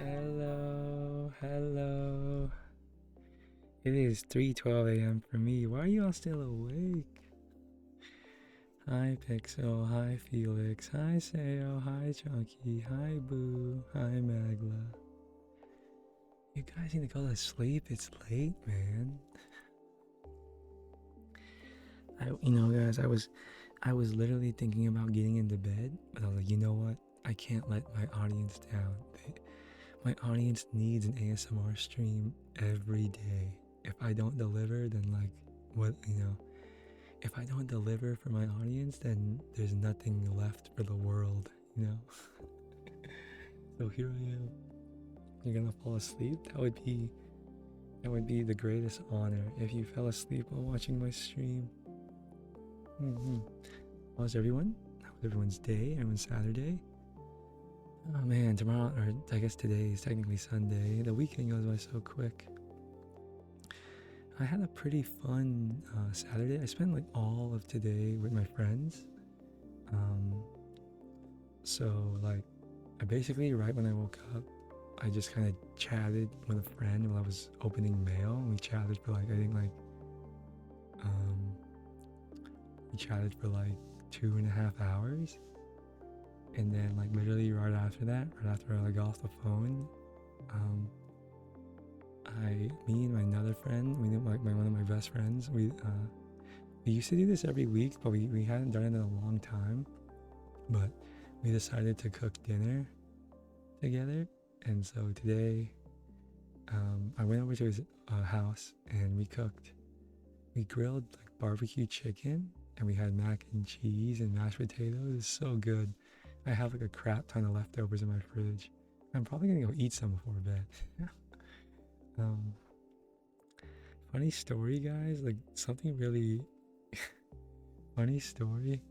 Hello, hello. It is 3:12 a.m. for me. Why are you all still awake? Hi Pixel, hi Felix, hi Sayo, hi Chunky, hi Boo, hi Magla. You guys need to go to sleep. It's late, man. Guys, I was literally thinking about getting into bed, but I was like, you know what? I can't let my audience down. My audience needs an ASMR stream every day. If I don't deliver, then if I don't deliver for my audience, then there's nothing left for the world, So here I am. You're gonna fall asleep? That would be the greatest honor if you fell asleep while watching my stream. How's everyone? How's everyone's day? Everyone's Saturday? Oh man, tomorrow, or I guess today is technically Sunday. The weekend goes by so quick. I had a pretty fun Saturday. I spent like all of today with my friends. So like, I basically right when I woke up, I just kind of chatted with a friend while I was opening mail. And we chatted for like, I think like, we chatted for like 2.5 hours. And then like literally right after I got off the phone, me and my another friend, one of my best friends, we used to do this every week, but we hadn't done it in a long time. But we decided to cook dinner together, and so today, I went over to his house and we grilled like barbecue chicken, and we had mac and cheese and mashed potatoes. It's so good. I have like a crap ton of leftovers in my fridge. I'm probably gonna go eat some before bed. Funny story, guys. Like something really funny story.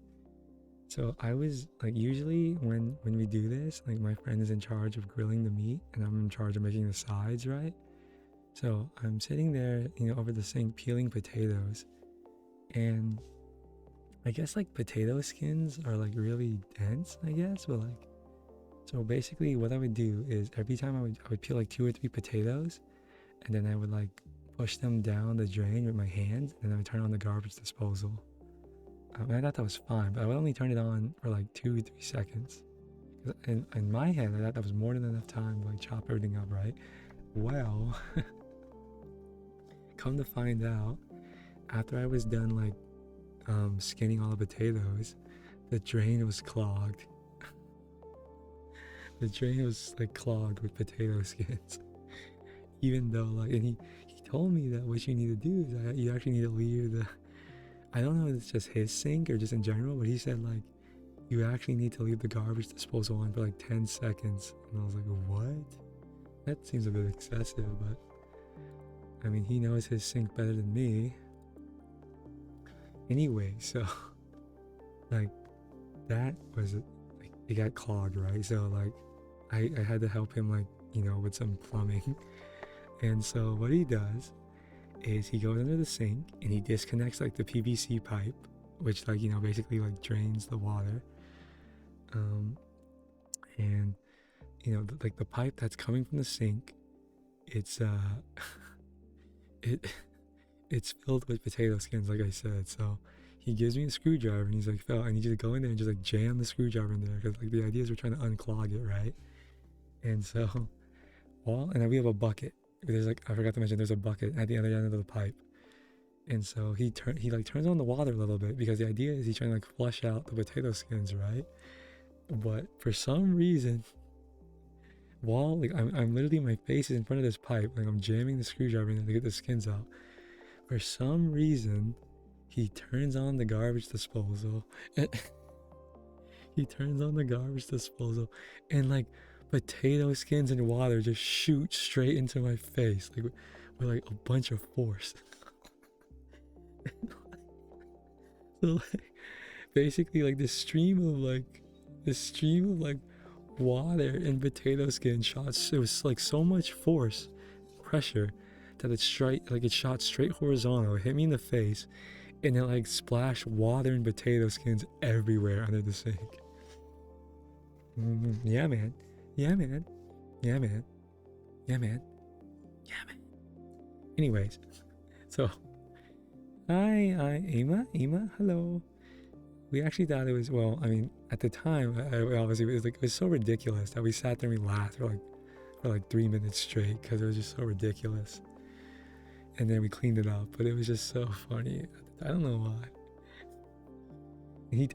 So I was like, usually when we do this, like my friend is in charge of grilling the meat, and I'm in charge of making the sides, right? So I'm sitting there, over the sink peeling potatoes, and I guess like potato skins are like really dense, I guess, but like, so basically what I would do is every time I would peel like 2 or 3 potatoes, and then I would like push them down the drain with my hands, and then I would turn on the garbage disposal. I thought that was fine, but I would only turn it on for like 2 or 3 seconds. In my head, I thought that was more than enough time to like chop everything up, right? Well, come to find out, after I was done like skinning all the potatoes, the drain was clogged. The drain was like clogged with potato skins. Even though like, and he told me that what you need to do is that you actually need to leave the, I don't know if it's just his sink or just in general, but he said like, you actually need to leave the garbage disposal on for like 10 seconds. And I was like, what? That seems a bit excessive, but I mean, he knows his sink better than me. Anyway, so like that was like, it got clogged, right? So like I had to help him like, with some plumbing. And so what he does is he goes under the sink and he disconnects like the PVC pipe, which like, basically like drains the water. And like the pipe that's coming from the sink, it's it's filled with potato skins, like I said. So he gives me a screwdriver and he's like, Phil, I need you to go in there and just like jam the screwdriver in there, because like the idea is we're trying to unclog it, right? And so, and then we have a bucket. There's like, I forgot to mention, there's a bucket at the other end of the pipe. And so he turns on the water a little bit, because the idea is he's trying to like flush out the potato skins, right? But for some reason, while like I'm literally, my face is in front of this pipe, like I'm jamming the screwdriver in there to get the skins out. For some reason, he turns on the garbage disposal. He turns on the garbage disposal, and like potato skins and water just shoot straight into my face, like with like a bunch of force. So like, basically like this stream of water and potato skin shots. It was like so much force, pressure, that it shot straight horizontal. It hit me in the face, and it like splashed water and potato skins everywhere under the sink. Yeah, man. Yeah, man. Yeah, man. Yeah, man. Yeah, man. Anyways, so hi, Ema, hello. We actually thought it was, well, I mean, at the time, obviously it was so ridiculous that we sat there and we laughed for like 3 minutes straight because it was just so ridiculous. And then we cleaned it up, but it was just so funny. I don't know why. He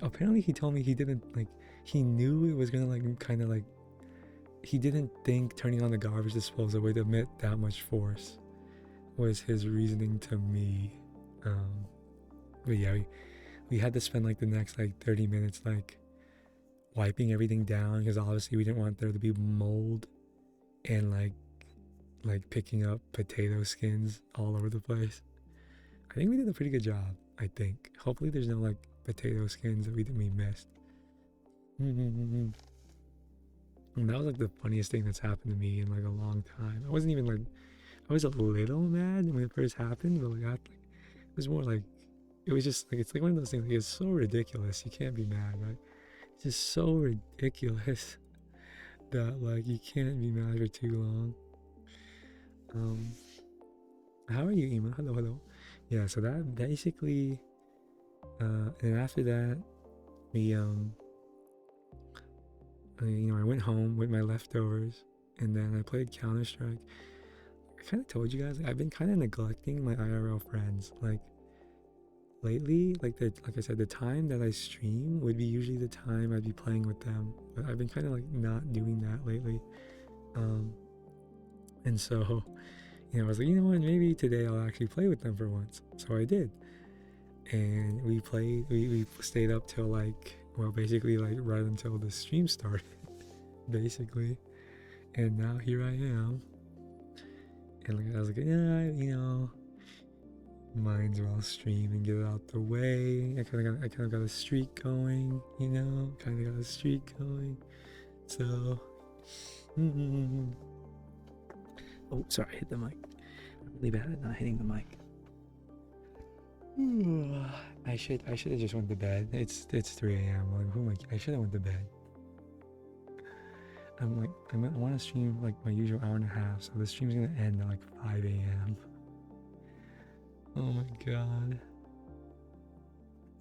told me he didn't like, he knew it was gonna like kind of like, he didn't think turning on the garbage disposal would emit that much force, was his reasoning to me. But yeah, we had to spend like the next like 30 minutes like wiping everything down because obviously we didn't want there to be mold and like picking up potato skins all over the place. I think we did a pretty good job. I think. Hopefully, there's no like potato skins that we missed. And that was like the funniest thing that's happened to me in like a long time. I wasn't even like, I was a little mad when it first happened, but like, it was more like, it was just like, it's like one of those things. Like, it's so ridiculous. You can't be mad, right? It's just so ridiculous that like you can't be mad for too long. How are you, Ema? Hello, hello. Yeah, so that basically, and after that, we I went home with my leftovers, and then I played Counter Strike. I kind of told you guys, like, I've been kind of neglecting my IRL friends. Like lately, like I said, the time that I stream would be usually the time I'd be playing with them, but I've been kind of like not doing that lately. And so, I was like, you know what, maybe today I'll actually play with them for once. So I did. And we played, we stayed up till like, well, basically like right until the stream started, basically. And now here I am. And like, I was like, yeah, might as well stream and get it out the way. I kind of got a streak going, kind of got a streak going. So, oh, sorry, I hit the mic. I'm really bad at not hitting the mic. I should have just went to bed. It's 3 a.m. Like, I should have went to bed. I want to stream like my usual hour and a half, so the stream's gonna end at like 5 a.m. Oh my god.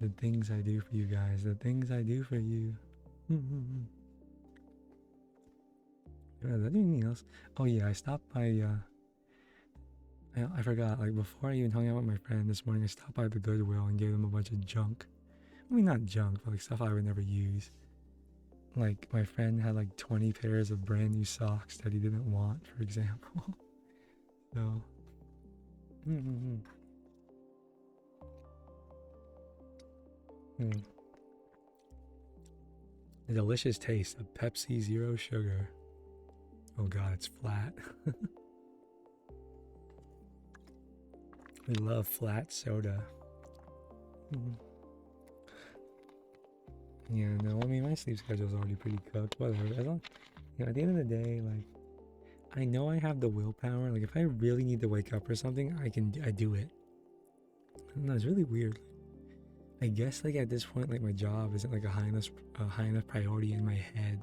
The things I do for you guys, the things I do for you. Did I do anything else? Oh yeah, I stopped by, I forgot, like before I even hung out with my friend this morning, I stopped by the Goodwill and gave them a bunch of junk. I mean, not junk, but like stuff I would never use. Like my friend had like 20 pairs of brand new socks that he didn't want, for example. So, The delicious taste of Pepsi Zero Sugar. Oh god, it's flat. We love flat soda. Yeah, no, I mean, my sleep schedule's already pretty cooked. Whatever. As long, at the end of the day, like, I know I have the willpower. Like, if I really need to wake up or something, I do it. I don't know, it's really weird. I guess, like, at this point, like, my job isn't, like, a high enough priority in my head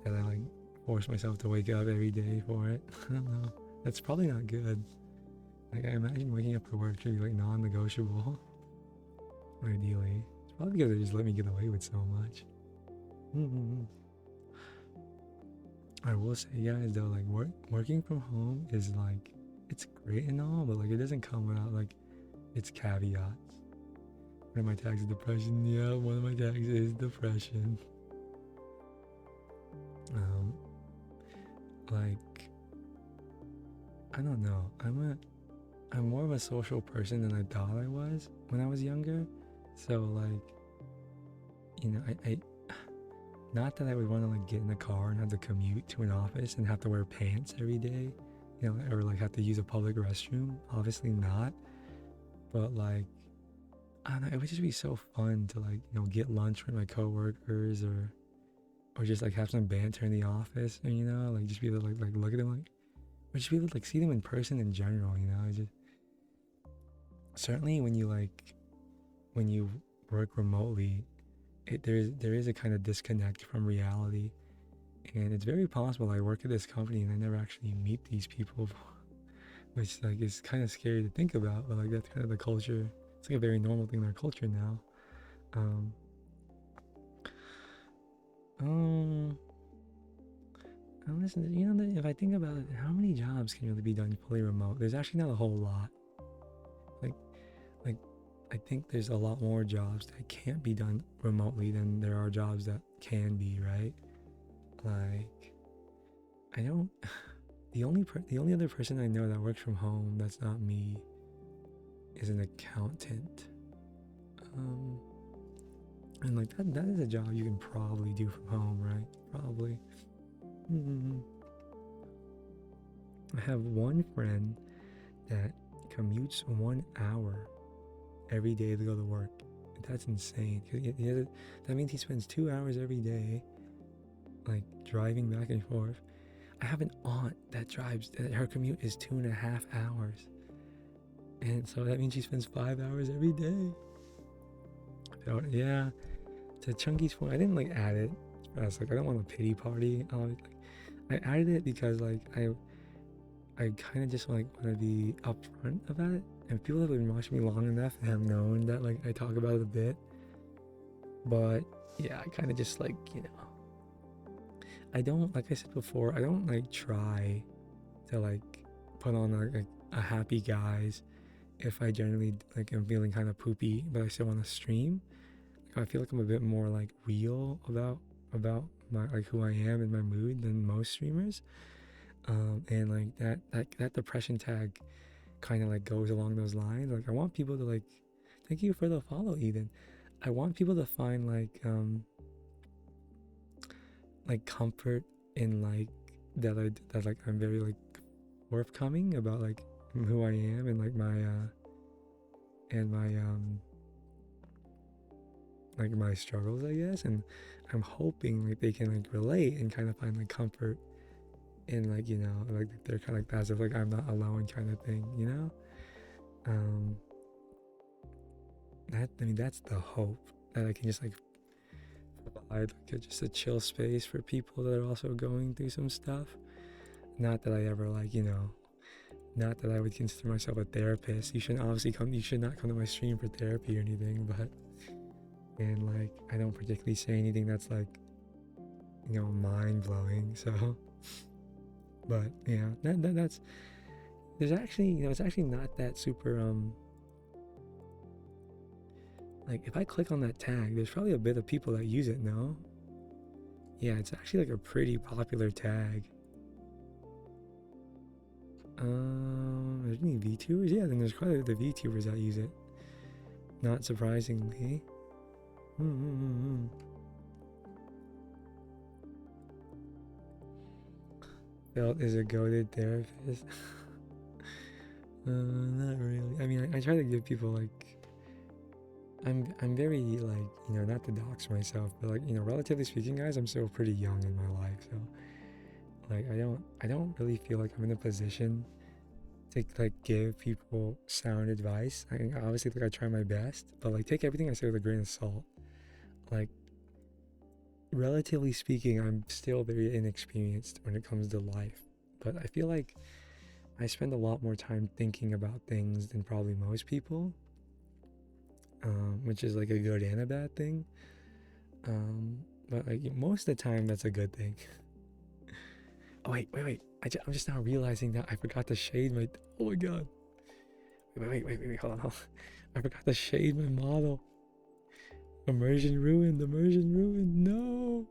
that I, like, force myself to wake up every day for it. I don't know. That's probably not good. Like, I imagine waking up for work should be, like, non-negotiable. Ideally. It's probably because they just let me get away with so much. I will say, guys, though, like, working from home is, like, it's great and all, but, like, it doesn't come without, like, its caveats. One of my tags is depression. Yeah, one of my tags is depression. Like, I don't know. I'm more of a social person than I thought I was when I was younger. So like, I not that I would want to like get in a car and have to commute to an office and have to wear pants every day, or like have to use a public restroom. Obviously not. But like, I don't know, it would just be so fun to like, get lunch with my coworkers or just like have some banter in the office, and like just be able to like look at them like, or just be able to like see them in person in general. Just certainly when you work remotely, there is a kind of disconnect from reality, And it's very possible I work at this company and I never actually meet these people, which like is kind of scary to think about. But like that's kind of the culture. It's like a very normal thing in our culture now. Um, um, and listen, you know, if I think about it, how many jobs can really be done fully remote? There's actually not a whole lot. Like, like I think there's a lot more jobs that can't be done remotely than there are jobs that can be, right? Like, I don't. The only other person I know that works from home that's not me is an accountant. Um, and like that is a job you can probably do from home, right? Probably. Mm-hmm. I have one friend that commutes 1 hour every day to go to work. That's insane. That means he spends 2 hours every day, like driving back and forth. I have an aunt that drives. Her commute is 2.5 hours, and so that means she spends 5 hours every day. So, yeah, to Chunky's point, I didn't like add it. I was like, I don't want a pity party. I added it because like I kind of just like want to be upfront about it. And people have been watching me long enough and have known that like I talk about it a bit. But yeah, I kind of just like, I don't, like I said before, I don't like try to like put on like a happy guise if I generally like am feeling kind of poopy, but I still want to stream. Like I feel like I'm a bit more like real about my like who I am and my mood than most streamers. And like that depression tag kind of like goes along those lines. Like I want people to like, thank you for the follow, Eden. I want people to find like comfort in like that like I'm very like forthcoming about like who I am and like my like my struggles, I guess. And I'm hoping like they can like relate and kind of find like comfort in like, like they're kind of like as if like I'm not alone kind of thing, um that's the hope, that I can just like provide like just a chill space for people that are also going through some stuff. Not that I ever like, not that I would consider myself a therapist. You should not come to my stream for therapy or anything, but and like I don't particularly say anything that's like, mind blowing. So but yeah, that's there's actually, it's actually not that super like if I click on that tag, there's probably a bit of people that use it, no? Yeah, it's actually like a pretty popular tag. There's any VTubers? Yeah, then there's quite a bit of VTubers that use it. Not surprisingly. Felt is a goated therapist. Not really. I mean, I try to give people like, I'm very like, not to dox myself, but like, relatively speaking, guys, I'm still pretty young in my life, so like I don't really feel like I'm in a position to like give people sound advice. Obviously like I try my best, but like take everything I say with a grain of salt. Like relatively speaking, I'm still very inexperienced when it comes to life, but I feel like I spend a lot more time thinking about things than probably most people, which is like a good and a bad thing. But like most of the time, that's a good thing. Oh wait! I'm just now realizing that I forgot to shade my. Oh my god! Wait! Hold on. I forgot to shade my model. Immersion ruined. No,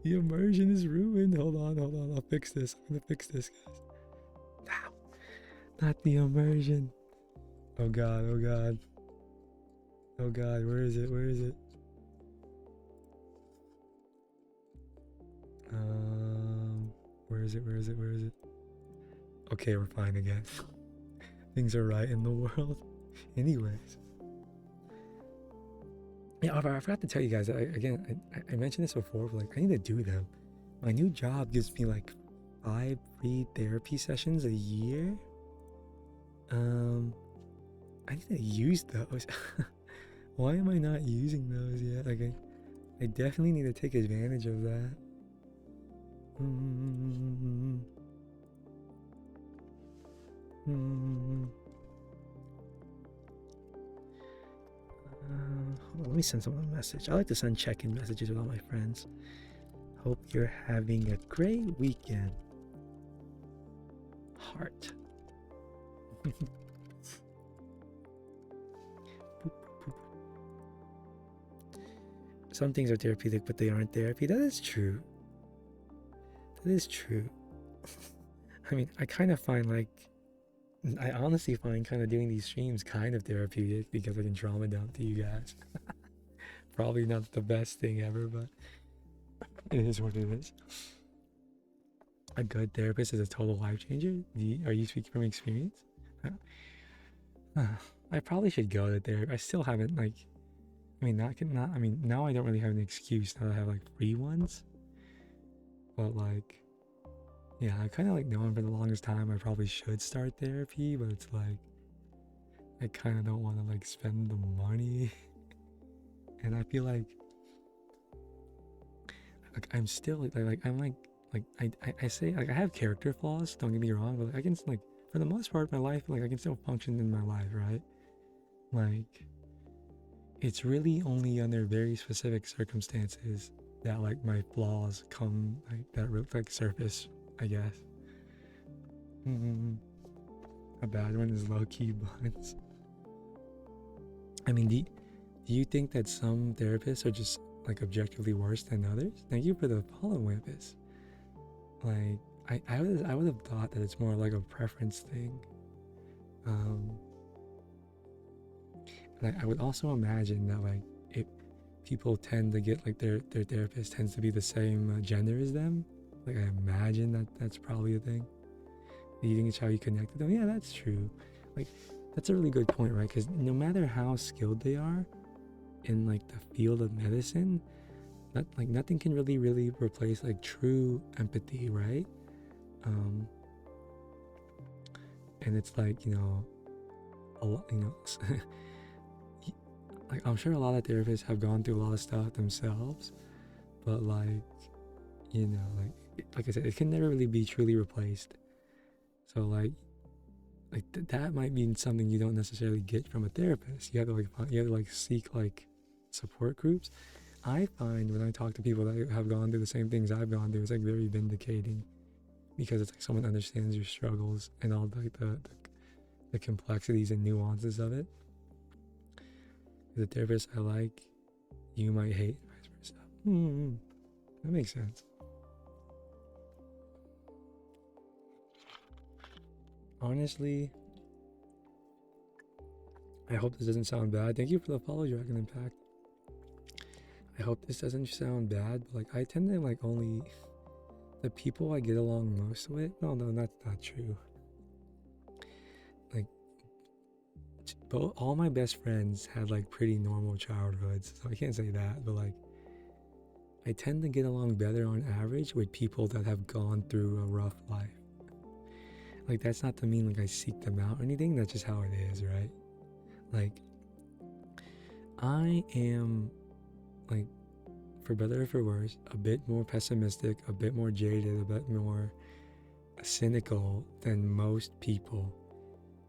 the immersion is ruined. Hold on. I'll fix this. I'm gonna fix this, guys. Ow. Not the immersion. Oh god. Where is it? Where is it? Okay, we're fine again. Things are right in the world. Anyways. Yeah, I forgot to tell you guys, I mentioned this before, but like I need to do them. My new job gives me like 5 free therapy sessions a year. I need to use those. Why am I not using those yet? Like I definitely need to take advantage of that. Let me send someone a message. I like to send check-in messages with all my friends. Hope you're having a great weekend. Heart. Some things are therapeutic, but they aren't therapy. That is true. That is true. I mean, I kind of find I honestly find kind of doing these streams kind of therapeutic because I can trauma dump to you guys. Probably not the best thing ever, but it is what it is. A good therapist is a total life changer. Are you speaking from experience? I probably should go to therapy. I still haven't now I don't really have an excuse now that I have free ones. But yeah, I kind of known for the longest time I probably should start therapy, but it's I kind of don't want to spend the money. And I feel I'm still I say I have character flaws, don't get me wrong, but I can for the most part of my life I can still function in my life, right? It's really only under very specific circumstances that my flaws come that surface, I guess. A bad one is low-key buns. I mean, do you think that some therapists are just objectively worse than others? Thank you for the follow, Wampus. I would have thought that it's more a preference thing. I would also imagine that if people tend to get their therapist tends to be the same gender as them, I imagine that that's probably a thing. Do you think it's how you connect with them? Yeah, that's true. That's a really good point, right? Because no matter how skilled they are in the field of medicine, nothing can really replace true empathy, right? And it's a lot, I'm sure a lot of therapists have gone through a lot of stuff themselves, but like I said, it can never really be truly replaced. So that might mean something you don't necessarily get from a therapist. You have to seek support groups. I find when I talk to people that have gone through the same things I've gone through, it's very vindicating, because it's someone understands your struggles and all the complexities and nuances of it. The therapist I like, you might hate, vice versa. That makes sense. Honestly, I hope this doesn't sound bad. Thank you for the follow, Dragon Impact. I hope this doesn't sound bad, but I tend to only the people I get along most with. No, that's not true. But all my best friends had pretty normal childhoods, so I can't say that, but I tend to get along better on average with people that have gone through a rough life. That's not to mean I seek them out or anything, that's just how it is, right? I am, for better or for worse, a bit more pessimistic, a bit more jaded, a bit more cynical than most people.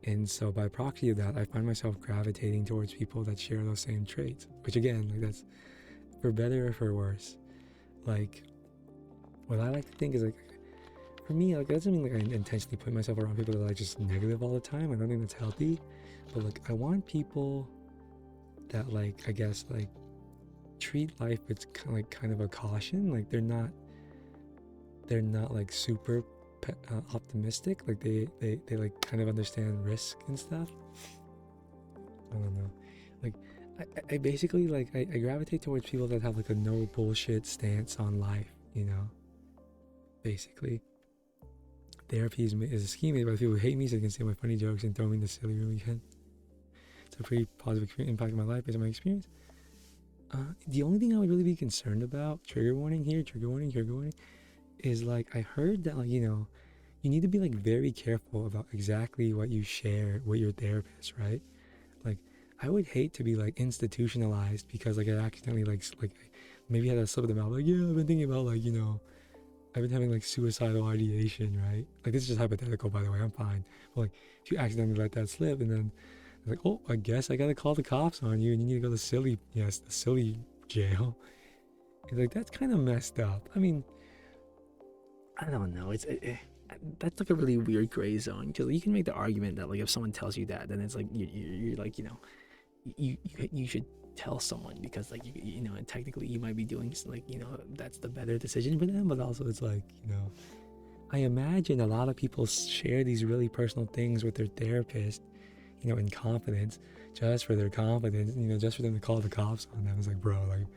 And so by proxy of that, I find myself gravitating towards people that share those same traits, which again, that's for better or for worse. What I like to think is for me, that doesn't mean I intentionally put myself around people that are just negative all the time. I don't think that's healthy. But I want people that I guess treat life with kind of a caution. They're not super optimistic. They kind of understand risk and stuff. I don't know. I basically I gravitate towards people that have a no bullshit stance on life, basically. Therapy is a scheme made by people who hate me so they can say my funny jokes and throw me in the silly room again. It's a pretty positive impact on my life based on my experience. The only thing I would really be concerned about, trigger warning, is I heard that you need to be very careful about exactly what you share with your therapist, right? I would hate to be institutionalized because I accidentally maybe had a slip of the mouth yeah, I've been thinking about I've been having like suicidal ideation, right? Like this is just hypothetical, by the way. I'm fine. But like, if you accidentally let that slip, and then like, oh, I guess I gotta call the cops on you, and you need to go to the silly jail. It's like that's kind of messed up. I mean, I don't know. That's like a really weird gray zone because you can make the argument that like if someone tells you that, then it's like you're like you should tell someone because like and technically you might be doing like that's the better decision for them, but also it's like I imagine a lot of people share these really personal things with their therapist, in confidence, just for their confidence, just for them to call the cops on them. It's like, bro, like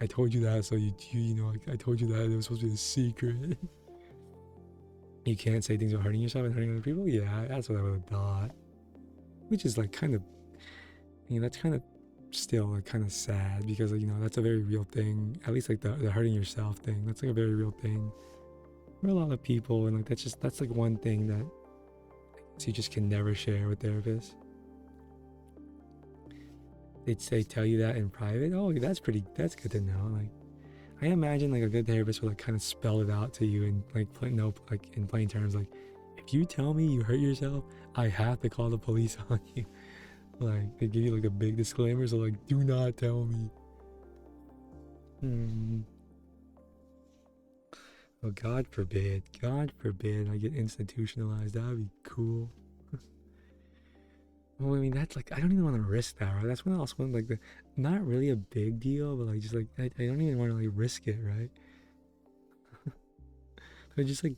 I told you that, so I told you that it was supposed to be a secret. You can't say things about hurting yourself and hurting other people. Yeah, that's what I would have thought. Which is like kind of, that's kind of still like kind of sad because like, that's a very real thing. At least like the hurting yourself thing. That's like a very real thing for a lot of people, and like that's like one thing that you just can never share with therapists. They tell you that in private. Oh, that's good to know. Like, I imagine like a good therapist would like kind of spell it out to you in like in plain terms. Like, if you tell me you hurt yourself, I have to call the police on you. Like, they give you like a big disclaimer, so like, do not tell me. Oh, God forbid I get institutionalized. That'd be cool. Well, I mean, that's like, I don't even want to risk that, right? That's when I also want like not really a big deal, but like just like I don't even want to like risk it, right? But just like,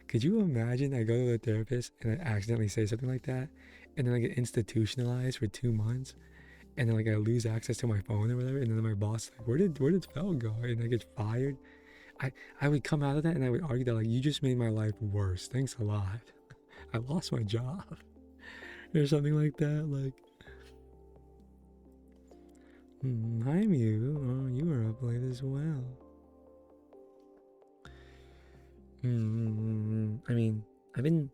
could you imagine I go to the therapist and I accidentally say something like that, and then I get institutionalized for 2 months, and then like I lose access to my phone or whatever, and then my boss is like, where did Fel go? And I get fired. I would come out of that and I would argue that like, you just made my life worse. Thanks a lot. I lost my job. Or something like that. Like, hi Mew. Oh, you were up late as well. I mean, I've been.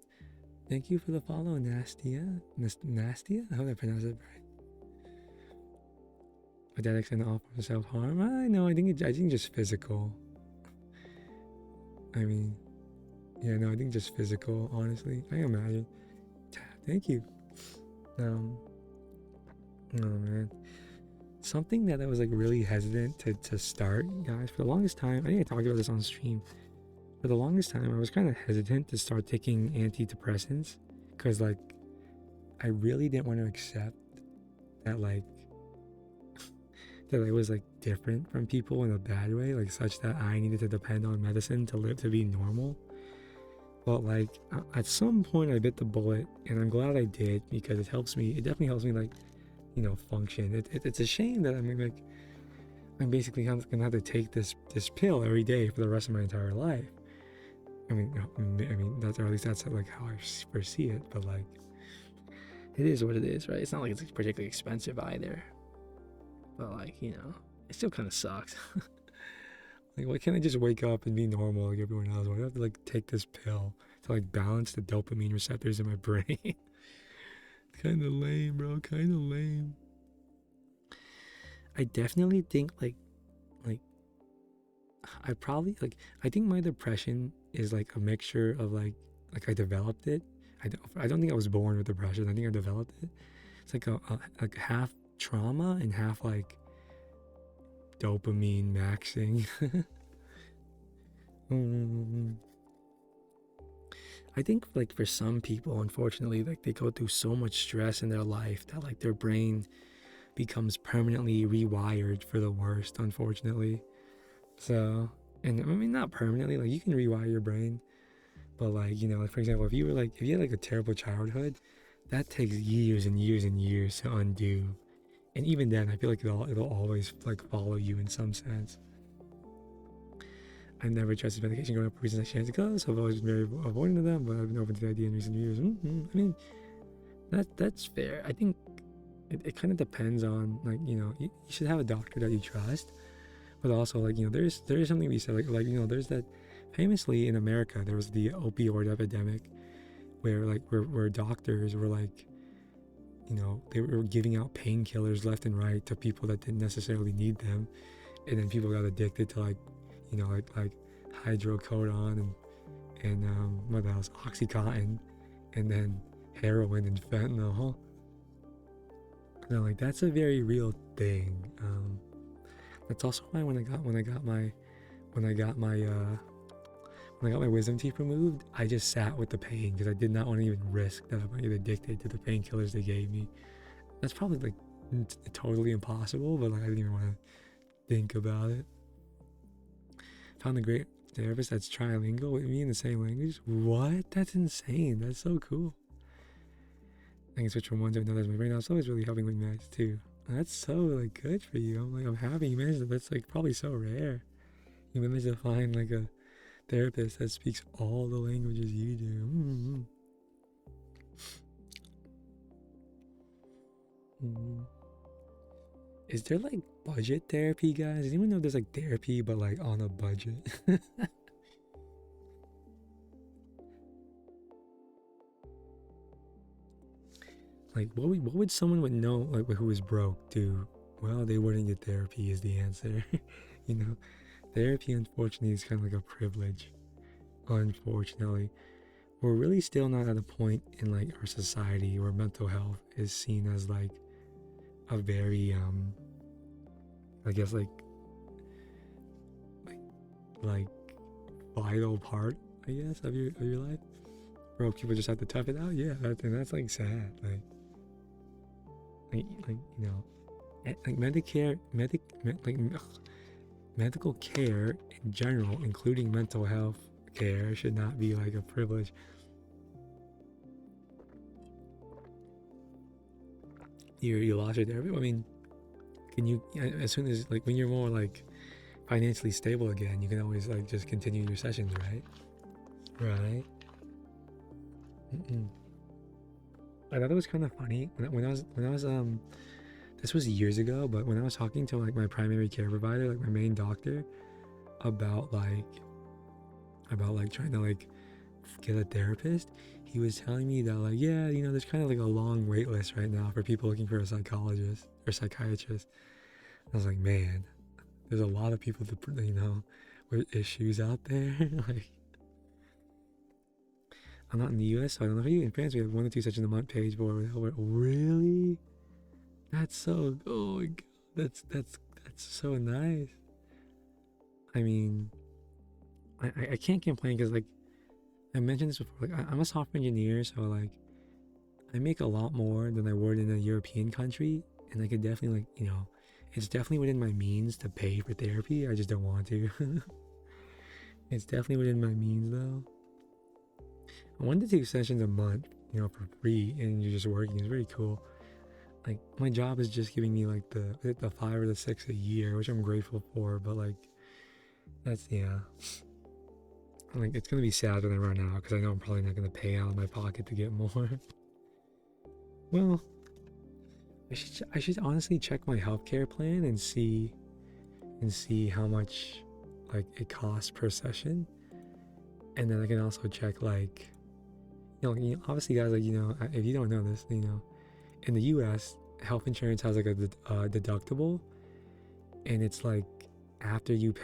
Thank you for the follow, Nastia. Nastia? I hope I pronounced it right. But that extend all forms of self-harm? I know. I think just physical. I mean, yeah, no, I think just physical. Honestly, I imagine. Thank you. Oh man, something that I was like really hesitant to start, guys. For the longest time, I think I talked about this on stream. For the longest time, I was kind of hesitant to start taking antidepressants because like I really didn't want to accept that like that I was like different from people in a bad way, like such that I needed to depend on medicine to live to be normal. But like at some point I bit the bullet, and I'm glad I did because it helps me. It definitely helps me like function. It's a shame that I'm basically gonna have to take this pill every day for the rest of my entire life. I mean that's, or at least that's like how I foresee it. But like, it is what it is, right? It's not like it's particularly expensive either. But like it still kind of sucks. Like, why can't I just wake up and be normal like everyone else? Why do I have to like take this pill to like balance the dopamine receptors in my brain? Kind of lame, bro. Kind of lame. I definitely think like I think my depression is like a mixture of like I developed it. I don't think I was born with depression. I think I developed it. It's like a like half trauma and half like dopamine maxing. I think like for some people, unfortunately, like they go through so much stress in their life that like their brain becomes permanently rewired for the worst, unfortunately. So, and I mean not permanently, like you can rewire your brain, but like like for example, if you had like a terrible childhood, that takes years and years and years to undo. And even then, I feel like it'll always like follow you in some sense. I've never trusted medication growing up for reasons I shared ago, so I've always been very avoidant of them, but I've been open to the idea in recent years. I mean, that's fair. I think it kind of depends on like you should have a doctor that you trust, but also like there is something to be said like there's that famously in America there was the opioid epidemic where doctors were like they were giving out painkillers left and right to people that didn't necessarily need them, and then people got addicted to like hydrocodone and what else? Oxycontin, and then heroin and fentanyl. No, like that's a very real thing. That's also why when I got my wisdom teeth removed, I just sat with the pain because I did not want to even risk that I might get addicted to the painkillers they gave me. That's probably like totally impossible, but like I didn't even want to think about it. Found a great therapist that's trilingual with me in the same language. What? That's insane. That's so cool. I can switch from one to another. My brain also is really helping with math too. That's so like good for you. I'm happy you managed that. That's like probably so rare. You managed to find like a therapist that speaks all the languages you do. Mm-hmm. Mm-hmm. Is there like budget therapy, guys? Does anyone know there's like therapy but like on a budget? Like what would someone would know like who is broke do? Well, they wouldn't get therapy is the answer. You know, therapy unfortunately is kind of like a privilege. Unfortunately, we're really still not at a point in like our society where mental health is seen as like a very I guess like vital part, I guess, of your life. Bro, people just have to tough it out. Yeah, and that's like sad. Like you know, like medical care in general, including mental health care, should not be like a privilege. You lost your therapy. I mean, can you as soon as like when you're more like financially stable again, you can always like just continue your sessions, right? Right. Mm-mm. I thought it was kind of funny when I was this was years ago, but when I was talking to like my primary care provider, like my main doctor, about trying to like get a therapist, he was telling me that like yeah, you know, there's kind of like a long wait list right now for people looking for a psychologist or psychiatrist. I was like, man, there's a lot of people that, you know, with issues out there. Like, I'm not in the US, so I don't know how you in France we have 1 to 2 sessions a month paid for. Really? That's so, oh my god, that's so nice. I mean, I can't complain because like I mentioned this before, like I'm a software engineer, so like I make a lot more than I would in a European country, and I could definitely like, you know, it's definitely within my means to pay for therapy. I just don't want to. It's definitely within my means though. 1 to 2 sessions a month, you know, for free, and you're just working is very cool. Like my job is just giving me like the 5 or the 6 a year, which I'm grateful for. But like that's yeah. Like it's gonna be sad when I run out because I know I'm probably not gonna pay out of my pocket to get more. Well, I should honestly check my healthcare plan and see how much like it costs per session, and then I can also check like you know obviously guys, like you know, if you don't know this, you know, in the U.S. health insurance has like a deductible, and it's like after you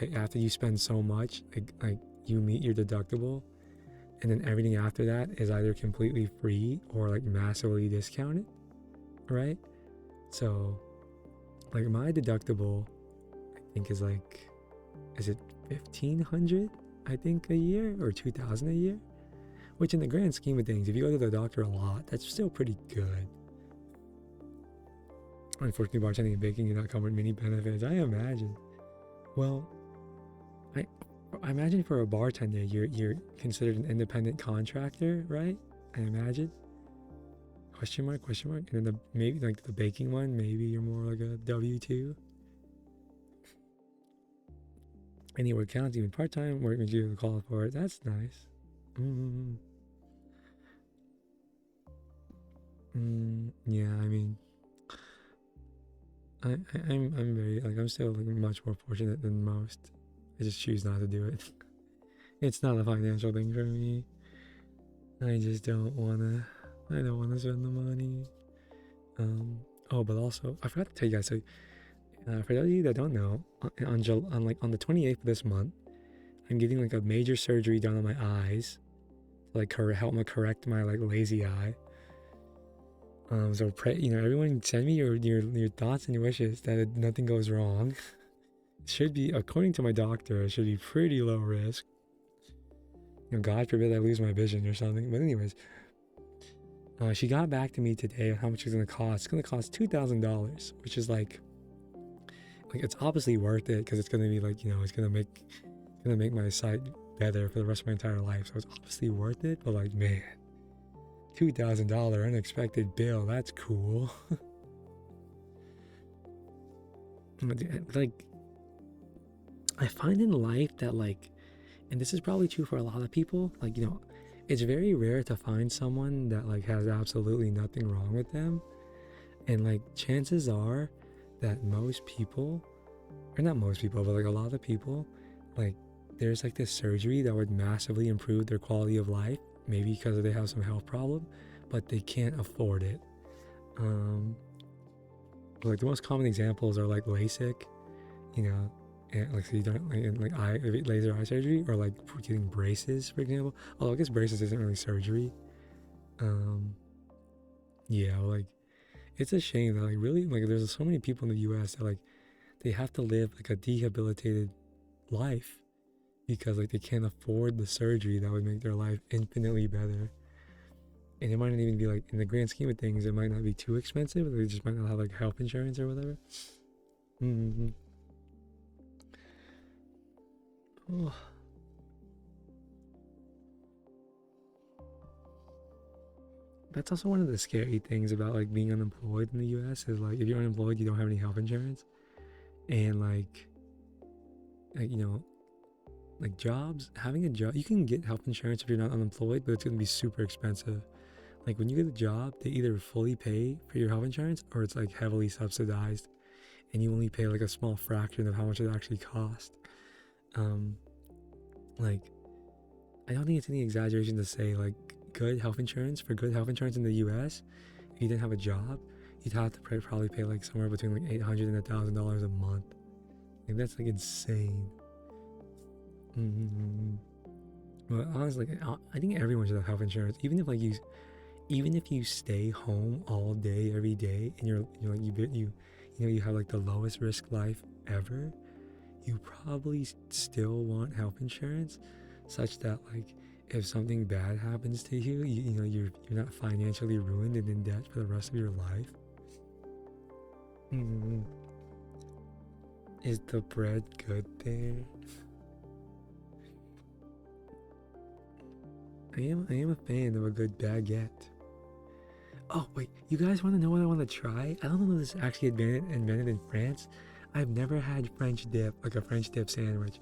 spend so much, like you meet your deductible, and then everything after that is either completely free or like massively discounted, right? So like my deductible I think is like, is it 1,500 I think a year or 2,000 a year, which in the grand scheme of things, if you go to the doctor a lot, that's still pretty good. Unfortunately, bartending and baking do not come with many benefits, I imagine. Well, I imagine for a bartender, you're considered an independent contractor, right? I imagine. Question mark, question mark. And then maybe like the baking one, maybe you're more like a W-2. Anywhere counts, even part-time work makes you call for it. That's nice. Yeah, I mean, I'm very like I'm still like much more fortunate than most. I just choose not to do it. It's not a financial thing for me. I just don't wanna. I don't wanna spend the money. Oh, but also I forgot to tell you guys. So, for those of you that don't know, on the 28th of this month, I'm getting like a major surgery done on my eyes to like help me correct my like lazy eye. So pray, everyone send me your thoughts and your wishes that nothing goes wrong. It should be, according to my doctor, it should be pretty low risk. God forbid I lose my vision or something. But anyways, she got back to me today on how much it's gonna cost. It's gonna cost $2,000, which is like it's obviously worth it because it's gonna be like it's gonna make my sight better for the rest of my entire life. So it's obviously worth it. But like, man, $2,000 unexpected bill. That's cool. Like, I find in life that like, and this is probably true for a lot of people, like, it's very rare to find someone that like has absolutely nothing wrong with them. And like, chances are that most people, or not most people, but like a lot of people, like there's like this surgery that would massively improve their quality of life, maybe because they have some health problem, but they can't afford it. Like the most common examples are like LASIK, and like so you don't like laser eye surgery, or like getting braces, for example. Although I guess braces isn't really surgery. Yeah, like it's a shame that like really like there's so many people in the U.S. that like they have to live like a debilitated life because like they can't afford the surgery that would make their life infinitely better. And it might not even be like, in the grand scheme of things, it might not be too expensive. They just might not have like health insurance or whatever. Mm-hmm. Oh. That's also one of the scary things about like being unemployed in the US is like if you're unemployed, you don't have any health insurance. And like like jobs, having a job, you can get health insurance if you're not unemployed, but it's gonna be super expensive. Like when you get a job, they either fully pay for your health insurance or it's like heavily subsidized and you only pay like a small fraction of how much it actually costs. Like I don't think it's any exaggeration to say like good health insurance in the US, if you didn't have a job, you'd have to probably pay like somewhere between like $800 and $1,000 a month. Like that's like insane. Mm-hmm. But honestly, I think everyone should have health insurance, even if you stay home all day every day and you're like you have like the lowest risk life ever, you probably still want health insurance such that like if something bad happens to you, you're not financially ruined and in debt for the rest of your life. Mm-hmm. Is the bread good there? I am a fan of a good baguette. Oh wait, you guys want to know what I want to try? I don't know if this is actually invented in France. I've never had French dip, like a French dip sandwich,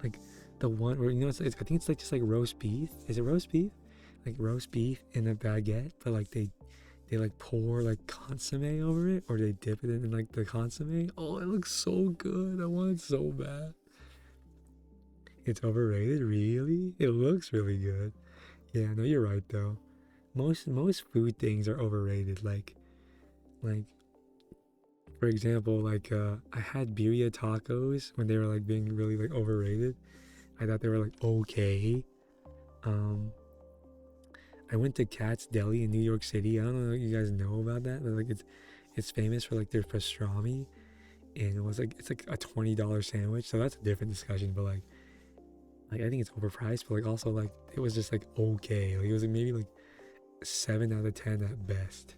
like the one where I think it's like just like roast beef. Is it roast beef? Like roast beef in a baguette, but like they like pour like consomme over it, or they dip it in like the consomme. Oh, it looks so good. I want it so bad. It's overrated, really? It looks really good. Yeah, no, you're right though. Most food things are overrated. Like for example, like I had birria tacos when they were like being really like overrated. I thought they were like okay. I went to Cat's Deli in New York City. I don't know if you guys know about that, but like it's famous for like their pastrami, and it's like a $20 sandwich. So that's a different discussion. But like I think it's overpriced, but like also like it was just like okay. Like it was like maybe like 7 out of 10 at best.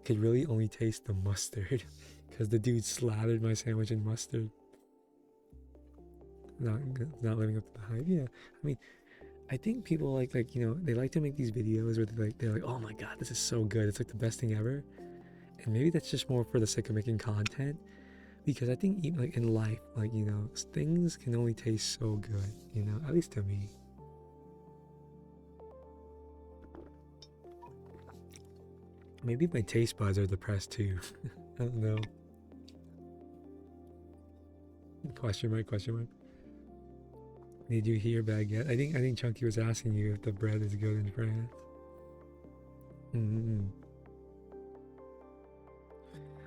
Could really only taste the mustard because the dude slathered my sandwich in mustard. Not living up to the hype. Yeah, I mean, I think people like they like to make these videos where they're like, oh my god, this is so good. It's like the best thing ever. And maybe that's just more for the sake of making content, because I think even like in life, like things can only taste so good. At least to me. Maybe my taste buds are depressed too. I don't know. Question mark, question mark. Did you hear baguette? I think Chunky was asking you if the bread is good in France. Mm-hmm.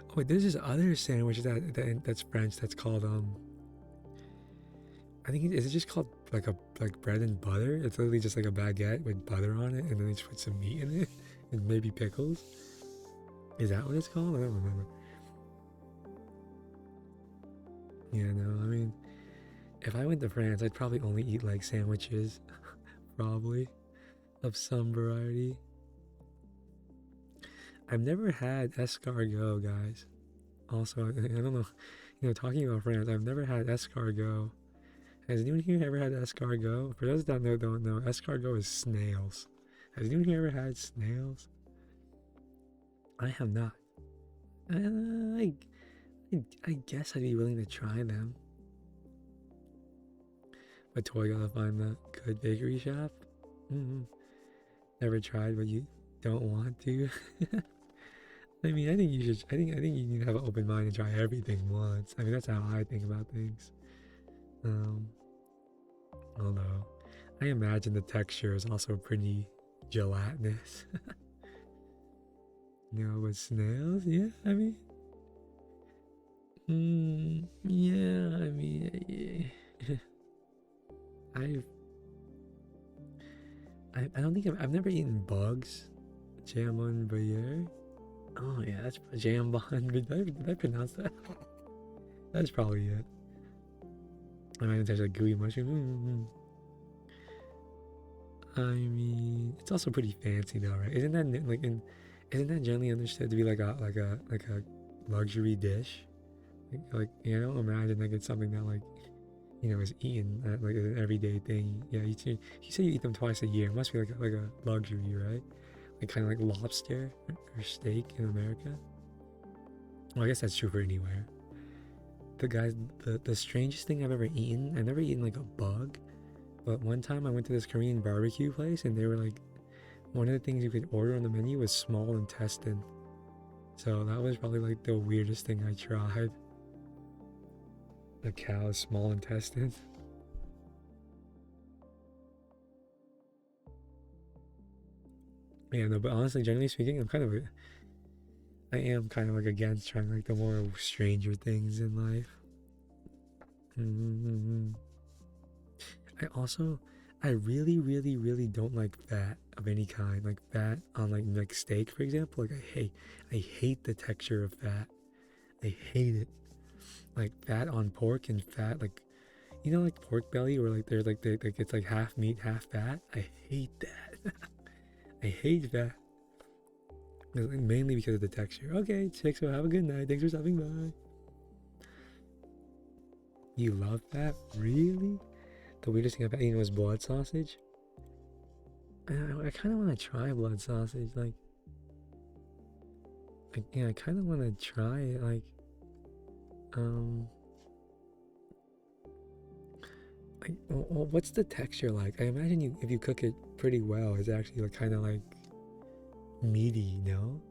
Oh wait, there's this other sandwich that's French that's called I think is it just called like bread and butter? It's literally just like a baguette with butter on it, and then they just put some meat in it and maybe pickles. Is that what it's called? I don't remember. Yeah, no, I mean, if I went to France, I'd probably only eat like sandwiches, probably, of some variety. I've never had escargot, guys. Also, I don't know, talking about France, I've never had escargot. Has anyone here ever had escargot? For those that don't know, escargot is snails. Has anyone here ever had snails? I have not. I, I guess I'd be willing to try them. But toy gotta find the good bakery shop. Mm-hmm. Never tried, but you don't want to. I mean, I think you should. I think you need to have an open mind and try everything once. I mean, that's how I think about things. Although, I imagine the texture is also pretty gelatinous. With snails, yeah. I mean, yeah. I mean, I don't think I've never eaten bugs. Jamon Bayer. Oh yeah, that's jambon. Did I pronounce that? That's probably it. I mean, there's a gooey mushroom. I mean, it's also pretty fancy though, right? Isn't that generally understood to be like a luxury dish? Like I don't imagine like it's something that is eaten like an everyday thing. Yeah, you say you eat them twice a year. It must be like a luxury, right? Like kind of like lobster or steak in America. Well, I guess that's true for anywhere. The strangest thing I've ever eaten like a bug, but one time I went to this Korean barbecue place and they were like, one of the things you could order on the menu was small intestine. So that was probably like the weirdest thing I tried. The cow's small intestine. Yeah, no, but honestly, generally speaking, I am kind of like against trying like the more stranger things in life. Mm-hmm. I really, really, really don't like fat of any kind. Like fat on like steak, for example. Like I hate the texture of fat. I hate it. Like fat on pork and fat like like pork belly where like there's like it's like half meat, half fat. I hate that. I hate that. Mainly because of the texture. Okay, chick, so have a good night. Thanks for stopping by. You love that? Really? The weirdest thing I've eaten was blood sausage. I kind of want to try blood sausage. I kind of want to try it. What's the texture like? I imagine if you cook it pretty well, it's actually like kind of like meaty. No,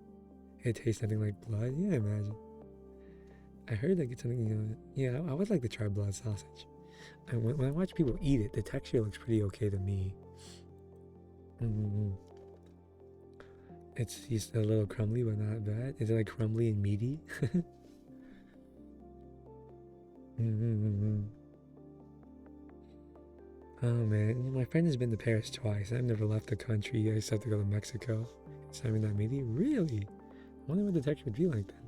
it tastes nothing like blood. Yeah, I imagine. I heard like it's something. Yeah, I would like to try blood sausage. And when I watch people eat it, the texture looks pretty okay to me. Mm-hmm. It's just a little crumbly, but not bad. Is it like crumbly and meaty? Mm-hmm. Oh man, my friend has been to Paris twice. I've never left the country. I just have to go to Mexico. Is having that meaty? Really? I wonder what the texture would be like then.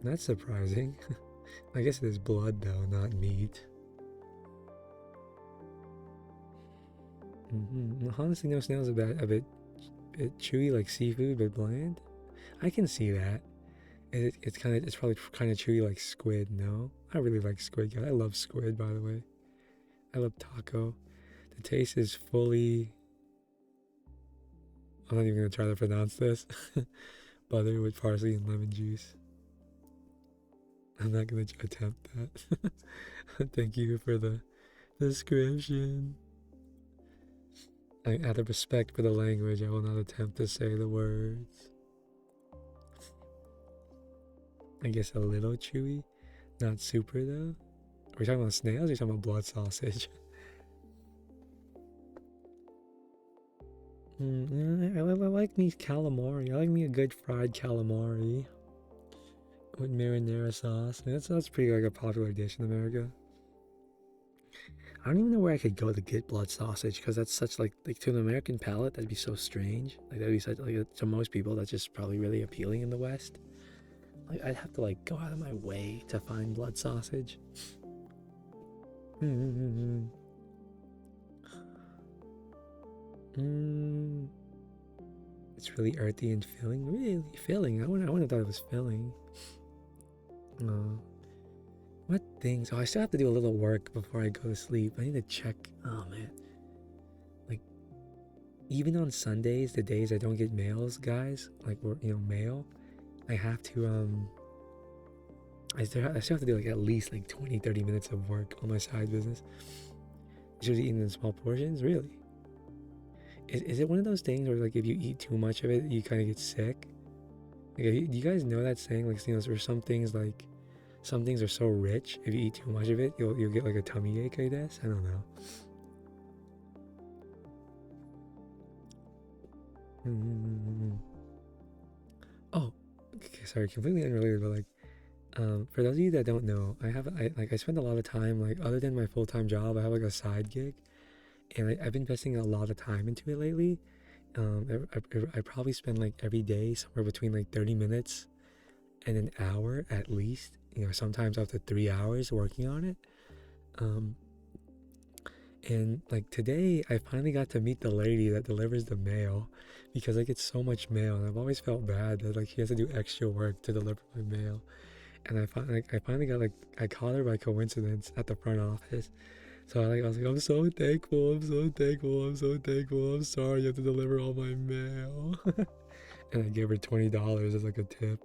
That's surprising. I guess it is blood though, not meat. Honestly, no, snails a bit chewy like seafood, but bland. I can see that. It's probably kind of chewy like squid. No, I really like squid. God, I love squid. By the way, I love taco. The taste is fully. I'm not even gonna try to pronounce this. Butter with parsley and lemon juice. I'm not gonna attempt that. Thank you for the description. Out of respect for the language, I will not attempt to say the words. I guess a little chewy, not super though. Are we talking about snails or are we talking about blood sausage? I like me calamari. I like me a good fried calamari. with marinara sauce. I mean, that's pretty like a popular dish in America. I don't even know where I could go to get blood sausage because that's such like to an American palate that'd be so strange. Like that'd be such like to most people that's just probably really appealing in the West. Like I'd have to like go out of my way to find blood sausage. Mm. It's really earthy and filling. Really filling. I wouldn't have thought it was filling. What things? Oh, I still have to do a little work before I go to sleep. I need to check. Oh man. Like even on Sundays, the days I don't get mails, guys, like mail, I have to I still have to do like at least like 20-30 minutes of work on my side business. Usually eating in small portions, really. Is it one of those things where like if you eat too much of it, you kind of get sick? Like, do you guys know that saying? Like, for some things like some things are so rich, if you eat too much of it, you'll get like a tummy ache, I guess. I don't know. Oh, okay, sorry, completely unrelated, but like, for those of you that don't know, I spend a lot of time like other than my full-time job, I have like a side gig, and I've been investing a lot of time into it lately. I probably spend like every day somewhere between like 30 minutes and an hour at least. Sometimes up to 3 hours working on it. And like today, I finally got to meet the lady that delivers the mail because I get so much mail, and I've always felt bad that like she has to do extra work to deliver my mail. And I finally got like I caught her by coincidence at the front office. So I was like, I'm so thankful, I'm so thankful, I'm so thankful. I'm sorry you have to deliver all my mail. And I gave her $20 as like a tip,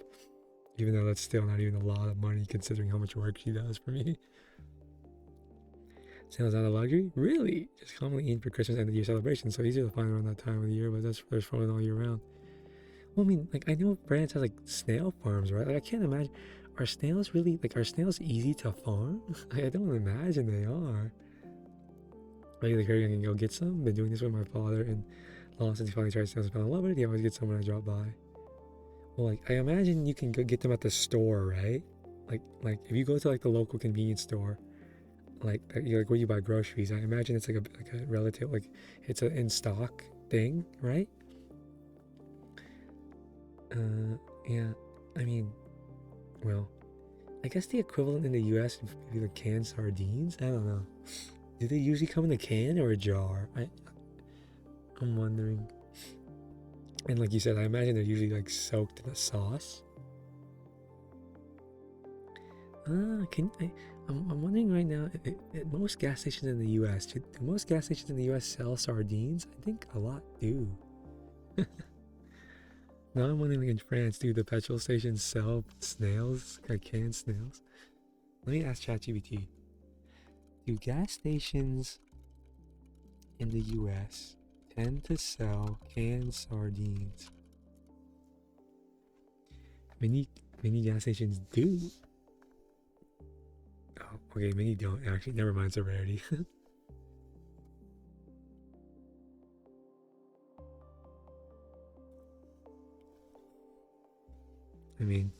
even though that's still not even a lot of money considering how much work she does for me. Sounds not a luxury? Really? Just commonly eaten for Christmas and the year celebration, so easier to find around that time of the year, but there's probably all year round. Well, I mean, like I know France has like snail farms, right? Like I can't imagine. Are snails easy to farm? Like, I don't imagine they are. Maybe the Caribbean can go get some. Been doing this with my father, and since he finally tried snails and fell in love with it, he always gets some when I drop by. Well, like I imagine you can go get them at the store, right? Like if you go to like the local convenience store, like where you buy groceries, I imagine it's like a relative, like it's an in stock thing, right? Yeah. I mean, well, I guess the equivalent in the U.S. would be the canned sardines. I don't know. Do they usually come in a can or a jar? I'm wondering. And like you said, I imagine they're usually like soaked in a sauce. I'm wondering right now, at most gas stations in the U.S., do most gas stations in the U.S. sell sardines? I think a lot do. Now I'm wondering, like in France, do the petrol stations sell snails, like canned snails? Let me ask ChatGPT. Do gas stations in the U.S. tend to sell canned sardines? Many gas stations do. Oh, okay, many don't. Actually, never mind, it's a rarity. I mean,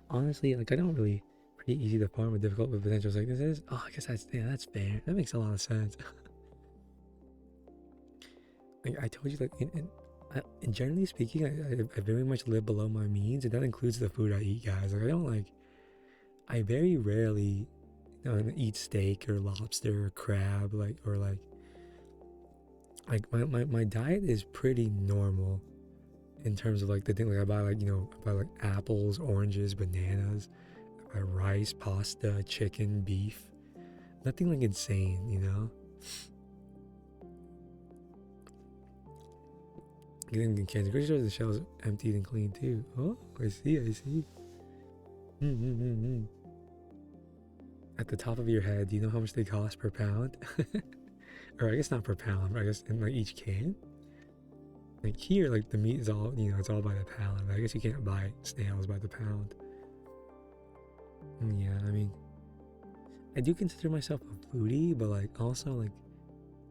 honestly, like I don't really pretty easy to farm with difficult with potential sicknesses. Oh, I guess that's fair. That makes a lot of sense. Like I told you, like in generally speaking, I very much live below my means, and that includes the food I eat, guys. Like I very rarely eat steak or lobster or crab, like my diet is pretty normal in terms of like the thing, like I buy like apples, oranges, bananas, I buy rice, pasta, chicken, beef, nothing like insane. Getting the cans of grocery stores, the shelves emptied and clean too. Oh, I see. Mm-hmm. At the top of your head, do you know how much they cost per pound? Or I guess not per pound, but I guess in like each can. Like here, like the meat is all, it's all by the pound. I guess you can't buy snails by the pound. Yeah, I mean, I do consider myself a foodie, but like also like,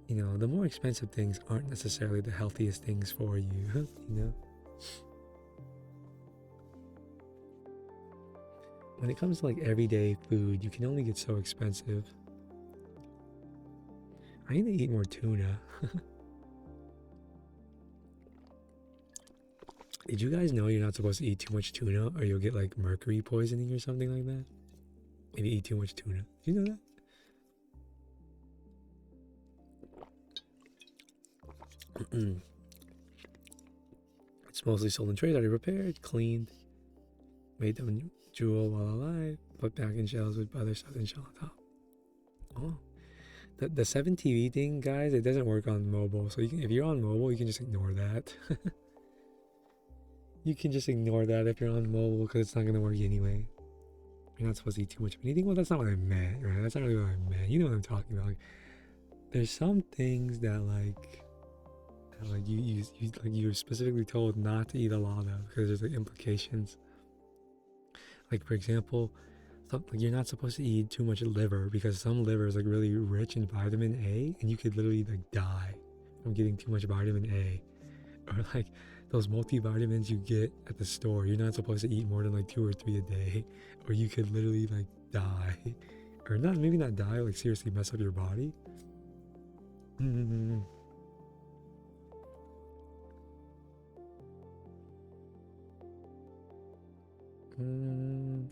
the more expensive things aren't necessarily the healthiest things for you, when it comes to like everyday food, you can only get so expensive. I need to eat more tuna. Did you guys know you're not supposed to eat too much tuna or you'll get like mercury poisoning or something like that? If you eat too much tuna. Do you know that? It's mostly sold in trays, already prepared, cleaned, made them jewel while alive, put back in shells with other stuff and shell on top. Oh. The 7TV thing, guys, it doesn't work on mobile. So you can, if you're on mobile, you can just ignore that. You can just ignore that if you're on mobile because it's not going to work anyway. You're not supposed to eat too much of anything. Well, that's not what I meant, right? That's not really what I meant. You know what I'm talking about. Like, there's some things that you're specifically told not to eat a lot of because there's like implications. Like, for example, you're not supposed to eat too much liver because some liver is like really rich in vitamin A and you could literally like die from getting too much vitamin A. Or like those multivitamins you get at the store, you're not supposed to eat more than like 2 or 3 a day or you could literally like die. Or not, maybe not die, like seriously mess up your body.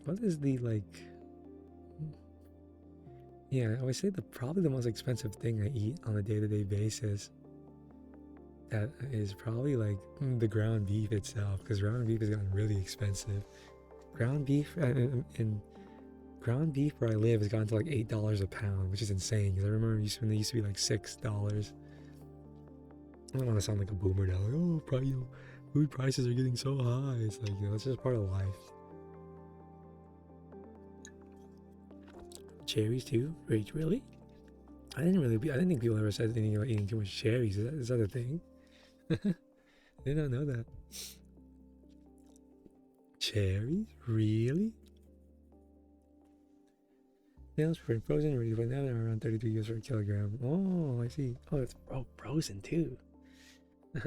What is the like? Yeah, I always say probably the most expensive thing I eat on a day-to-day basis. That is probably like the ground beef itself, because ground beef has gotten really expensive. Ground beef and ground beef where I live has gotten to like $8 a pound, which is insane. Because I remember when they used to be like $6. I don't want to sound like a boomer now, like, oh, food prices are getting so high. It's like, it's just part of life. Cherries too? Wait, really? I didn't think people ever said anything about eating too much cherries. Is that a thing? I did not know that. Cherries? Really? Snails preferred frozen, ready for now, around 32 euros for a kilogram. Oh, I see. Oh, it's frozen too.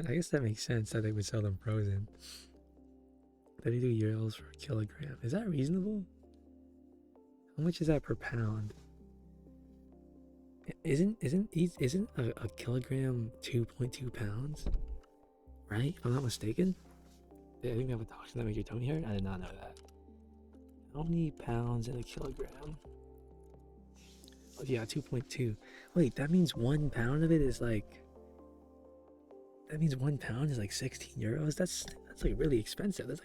I guess that makes sense that they would sell them frozen. 32 euros for a kilogram. Is that reasonable? How much is that per pound? Isn't a kilogram 2.2 pounds? Right? If I'm not mistaken? I think we have a toxin that makes your tummy hurt? I did not know that. How many pounds in a kilogram? Oh, yeah, 2.2. Wait, that means 1 pound of it is like... That means 1 pound is like 16 euros? That's like really expensive. That's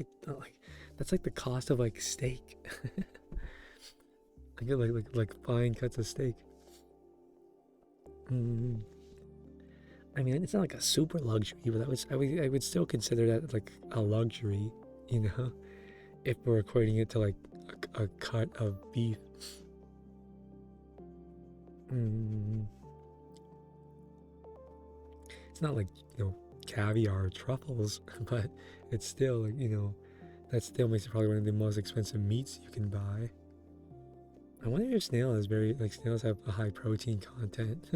like the cost of like steak. I get like fine cuts of steak. I mean, it's not like a super luxury, but I would still consider that like a luxury, if we're equating it to like a cut of beef. It's not like caviar or truffles, but it's still like that still makes it probably one of the most expensive meats you can buy. I wonder if snails have a high protein content.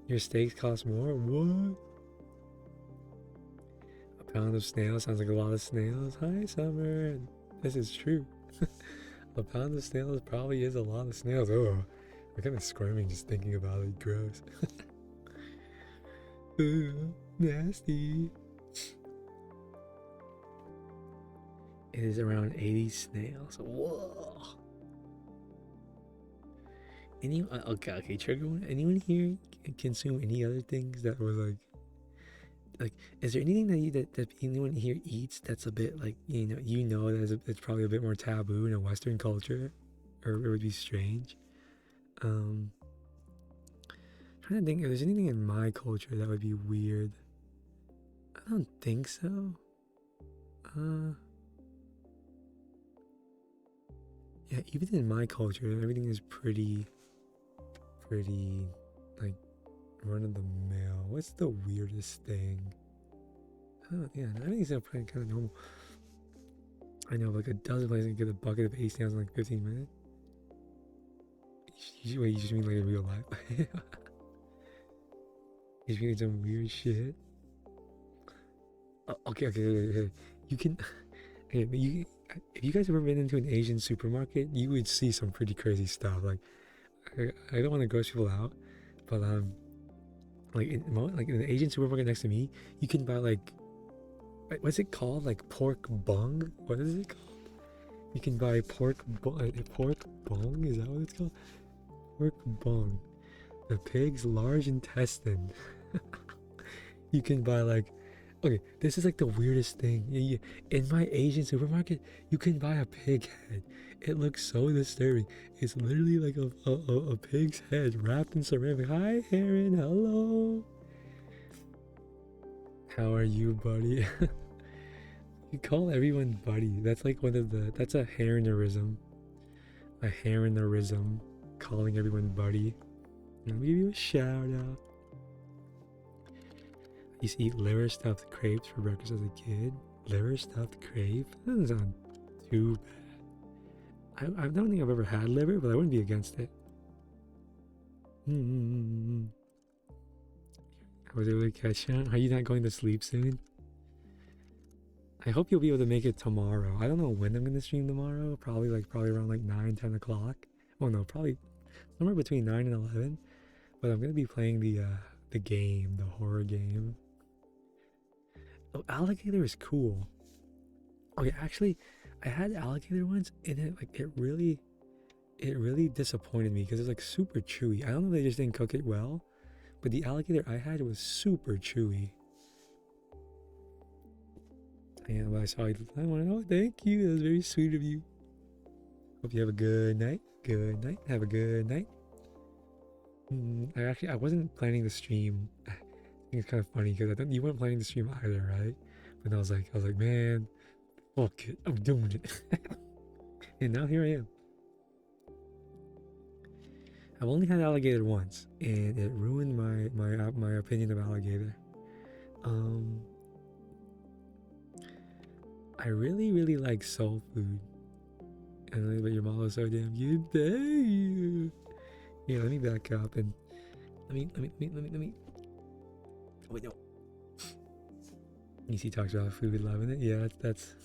Your steaks cost more? What? A pound of snails sounds like a lot of snails. Hi, Summer. This is true. A pound of snails probably is a lot of snails. Oh, I'm kind of squirming just thinking about it. Gross. Nasty. It is around 80 snails. Whoa. Okay, trigger one. Anyone here consume any other things that was like? Is there anything that anyone here eats that's a bit like that it's probably a bit more taboo in a Western culture, or it would be strange? Trying to think if there's anything in my culture that would be weird. I don't think so. Yeah, even in my culture, everything is pretty like run of the mill. What's the weirdest thing? Oh yeah, everything's pretty kind of normal. I know, like a dozen places can get a bucket of 8 snails in like 15 minutes. You just mean like in real life? You just mean some weird shit. Okay. You can. if you guys ever been into an Asian supermarket, you would see some pretty crazy stuff. Like, I don't want to gross people out, but like in the Asian supermarket next to me, you can buy like, what's it called? Like pork bung? What is it called? You can buy pork bung? Is that what it's called? Pork bung. The pig's large intestine. You can buy like, okay, this is like the weirdest thing. In my Asian supermarket, you can buy a pig head. It looks so disturbing. It's literally like a pig's head wrapped in ceramic. Hi, Heron. Hello. How are you, buddy? You call everyone buddy. That's like that's a Heronerism. A Heronerism. Calling everyone buddy. Let me give you a shout out. I used to eat liver stuffed crepes for breakfast as a kid. Liver stuffed crepe? That doesn't sound too bad. I don't think I've ever had liver, but I wouldn't be against it. I was able to catch you. Are you not going to sleep soon? I hope you'll be able to make it tomorrow. I don't know when I'm going to stream tomorrow. Probably around like 9, 10 o'clock. Well, no, probably somewhere between 9 and 11. But I'm going to be playing the game, the horror game. Oh, alligator is cool. Okay, actually, I had alligator once, and it really disappointed me because it's like super chewy. I don't know if they just didn't cook it well, but the alligator I had was super chewy. And when I saw it, I went, oh, thank you. That was very sweet of you. Hope you have a good night. Good night. Have a good night. I wasn't planning to stream. I think it's kind of funny because you weren't planning to stream either, right? But I was like, man, fuck it, I'm doing it. And now here I am. I've only had alligator once, and it ruined my opinion of alligator. I really like soul food, but your model is so damn cute. Thank you. Yeah, let me back up and let me. Oh wait, no. EC talks about food, loving it. Yeah, that's.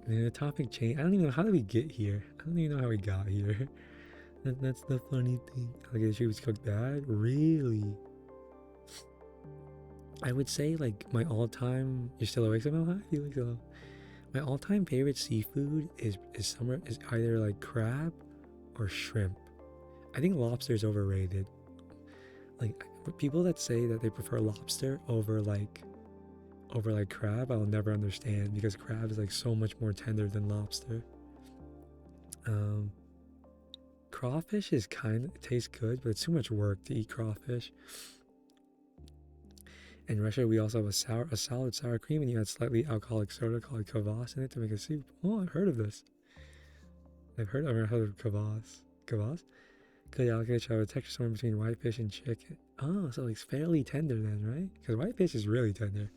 The topic change. I don't even know how did we get here. I don't even know how we got here. That's the funny thing. Alligator she was cooked bad. Really? I would say like my all-time. You're still awake somehow? Hi, Felix. Hello. My all-time favorite seafood is either like crab or shrimp. I think lobster is overrated. Like people that say that they prefer lobster over like crab, I'll never understand because crab is like so much more tender than lobster. Crawfish is it tastes good, but it's too much work to eat crawfish. In Russia, we also have a solid sour cream, and you add slightly alcoholic soda called kvass in it to make a soup. Oh, I've heard of this. I've heard of kvass. Kvass? Good alligator shall have a texture somewhere between whitefish and chicken. Oh, so it's fairly tender then, right? Because whitefish is really tender.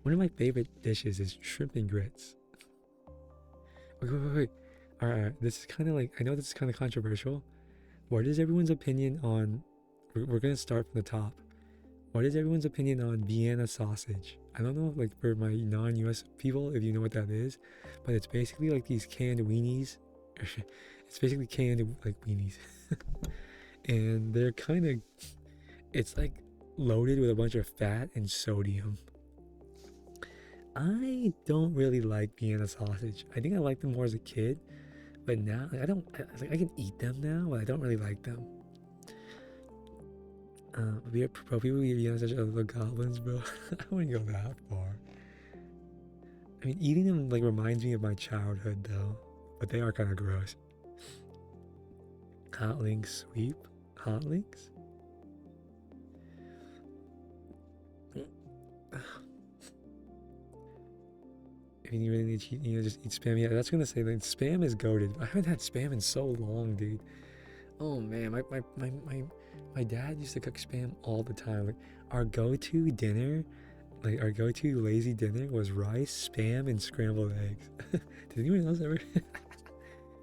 One of my favorite dishes is shrimp and grits. Wait. Alright, this is kind of like, I know this is kind of controversial. What is everyone's opinion on, we're going to start from the top. What is everyone's opinion on Vienna sausage? I don't know, like for my non-US people, if you know what that is, but it's basically like these canned weenies. It's basically canned like weenies. And they're kind of, it's like loaded with a bunch of fat and sodium. I don't really like Vienna sausage. I think I liked them more as a kid, but now I can eat them now, but I don't really like them. People eat Vienna sausage as little goblins, bro. I wouldn't go that far. I mean, eating them like reminds me of my childhood though, but they are kind of gross. Hot links sweep. Hot links? If you really need to cheat, just eat spam. Yeah, that's gonna say that spam is goated. I haven't had spam in so long, dude. Oh man, my dad used to cook spam all the time. Like our go-to dinner, like our go-to lazy dinner was rice, spam, and scrambled eggs. Did anyone else ever?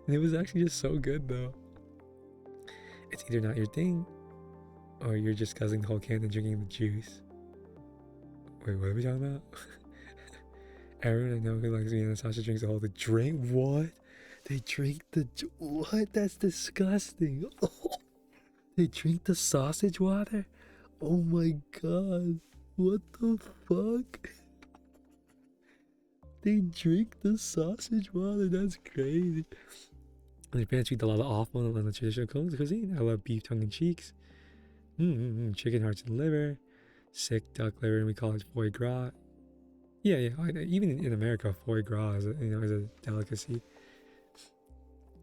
And it was actually just so good though. It's either not your thing, or you're just guzzling the whole can and drinking the juice. Wait, what are we talking about? Everyone I know who likes Vienna sausage drinks the whole the drink. What? They drink the what? That's disgusting. Oh, they drink the sausage water. Oh my god! What the fuck? They drink the sausage water. That's crazy. And their parents eat a lot of awful and the traditional cuisine. I love beef tongue and cheeks. Chicken hearts and liver. Sick duck liver, and we call it foie gras. Yeah. Even in America, foie gras is a delicacy.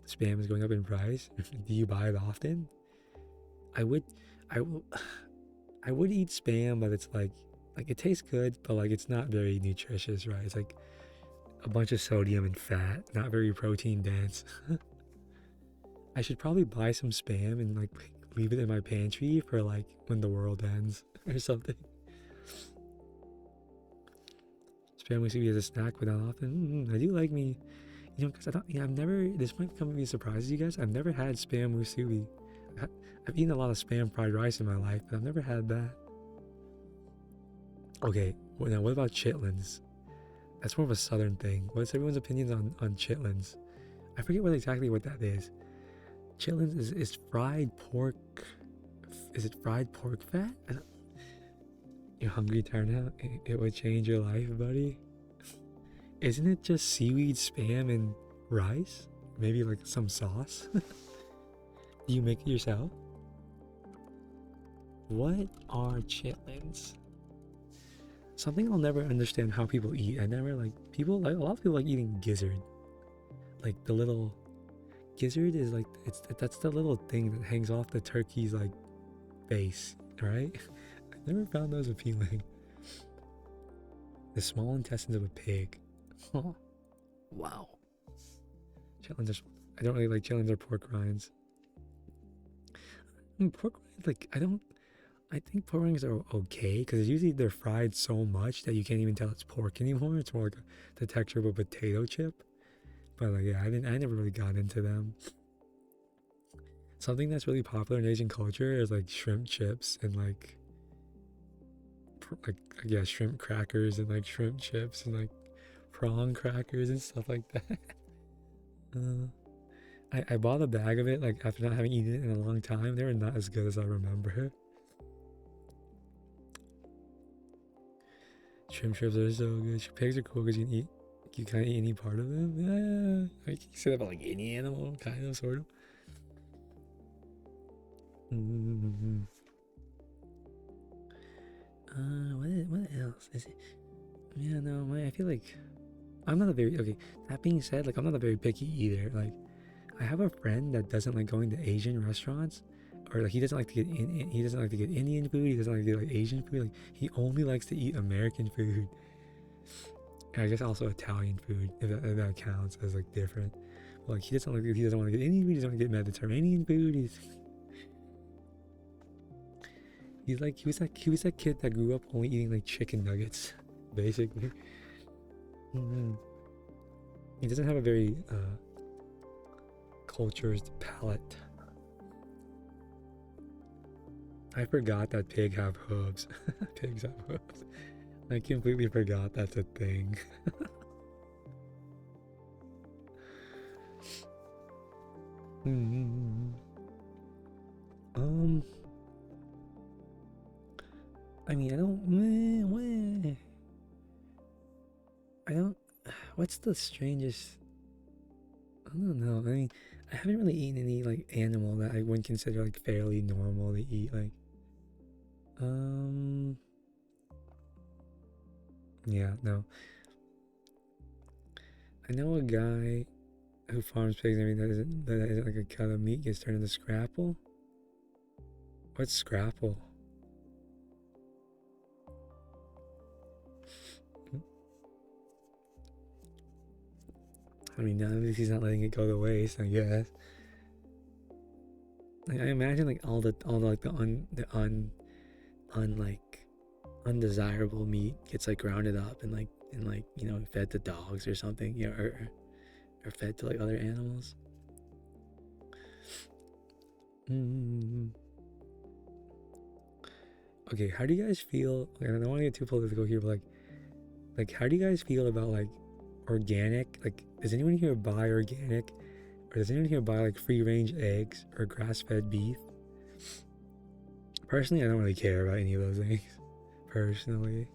Spam is going up in price. Do you buy it often? I would eat spam, but it's like it tastes good, but like it's not very nutritious, right? It's like a bunch of sodium and fat, not very protein dense. I should probably buy some spam and like leave it in my pantry for like when the world ends or something. Spam musubi as a snack, but not often. I do like me, because I don't. I've never. This might come to be a surprise to you guys. I've never had spam musubi. I've eaten a lot of spam fried rice in my life, but I've never had that. Okay, now what about chitlins? That's more of a southern thing. What's everyone's opinions on chitlins? I forget exactly what that is. Chitlins is fried pork. Is it fried pork fat? You're hungry turnout? It would change your life, buddy. Isn't it just seaweed, spam, and rice? Maybe like some sauce? Do you make it yourself? What are chitlins? Something I'll never understand how people eat. I never like people like a lot of people like eating gizzard. Like the little gizzard is like that's the little thing that hangs off the turkey's like face, right? I never found those appealing. The small intestines of a pig. Oh, wow. Chitlins are. I don't really like chitlins or pork rinds. Pork rinds, like I think pork rinds are okay because usually they're fried so much that you can't even tell it's pork anymore. It's more like the texture of a potato chip. But like, yeah, I never really got into them. Something that's really popular in Asian culture is like shrimp chips and like shrimp crackers and like shrimp chips and like prawn crackers and stuff like that. I bought a bag of it like after not having eaten it in a long time. They were not as good as I remember. Shrimp chips are so good. Pigs are cool because you kind of eat any part of them. Yeah, you say that about like any animal, kind of, sort of. What else is it? Yeah, no, I feel like I'm not a very okay. That being said, like I'm not a very picky eater. Like I have a friend that doesn't like going to Asian restaurants, or like he doesn't like to get he doesn't like to get Indian food. He doesn't like to get like Asian food. Like he only likes to eat American food. And I guess also Italian food, if that counts as like different. But, like he doesn't want to get Indian food. He doesn't want to get Mediterranean food. He's like he was that kid that grew up only eating like chicken nuggets, basically. He doesn't have a very cultured palate. I forgot that pigs have hooves. Pigs have hooves. I completely forgot that's a thing. I mean, I don't. What's the strangest? I don't know. I mean, I haven't really eaten any like animal that I wouldn't consider like fairly normal to eat. Like, yeah, no. I know a guy who farms pigs. I mean, that isn't like a cut of meat gets turned into scrapple. What's scrapple? I mean, at least he's not letting it go to waste, I guess. Like, I imagine like all the like the undesirable meat gets like grounded up and fed to dogs or something, or fed to like other animals. Okay, how do you guys feel? Like, I don't want to get too political here, but like, Like, how do you guys feel about like organic? Like, does anyone here buy organic, or does anyone here buy like free range eggs or grass fed beef? Personally, I don't really care about any of those things. Personally,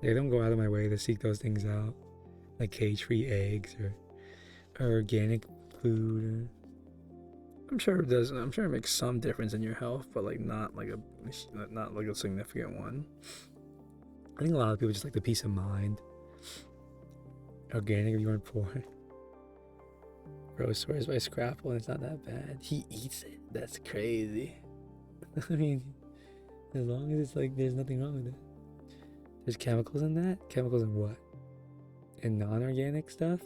like, I don't go out of my way to seek those things out, like cage free eggs or organic food. I'm sure it does. I'm sure it makes some difference in your health, but like not like a significant one. I think a lot of people just like the peace of mind. Organic if you weren't poor. Bro swears by Scrapple and it's not that bad. He eats it. That's crazy. I mean, as long as it's like there's nothing wrong with it. There's chemicals in that? Chemicals in what? In non-organic stuff?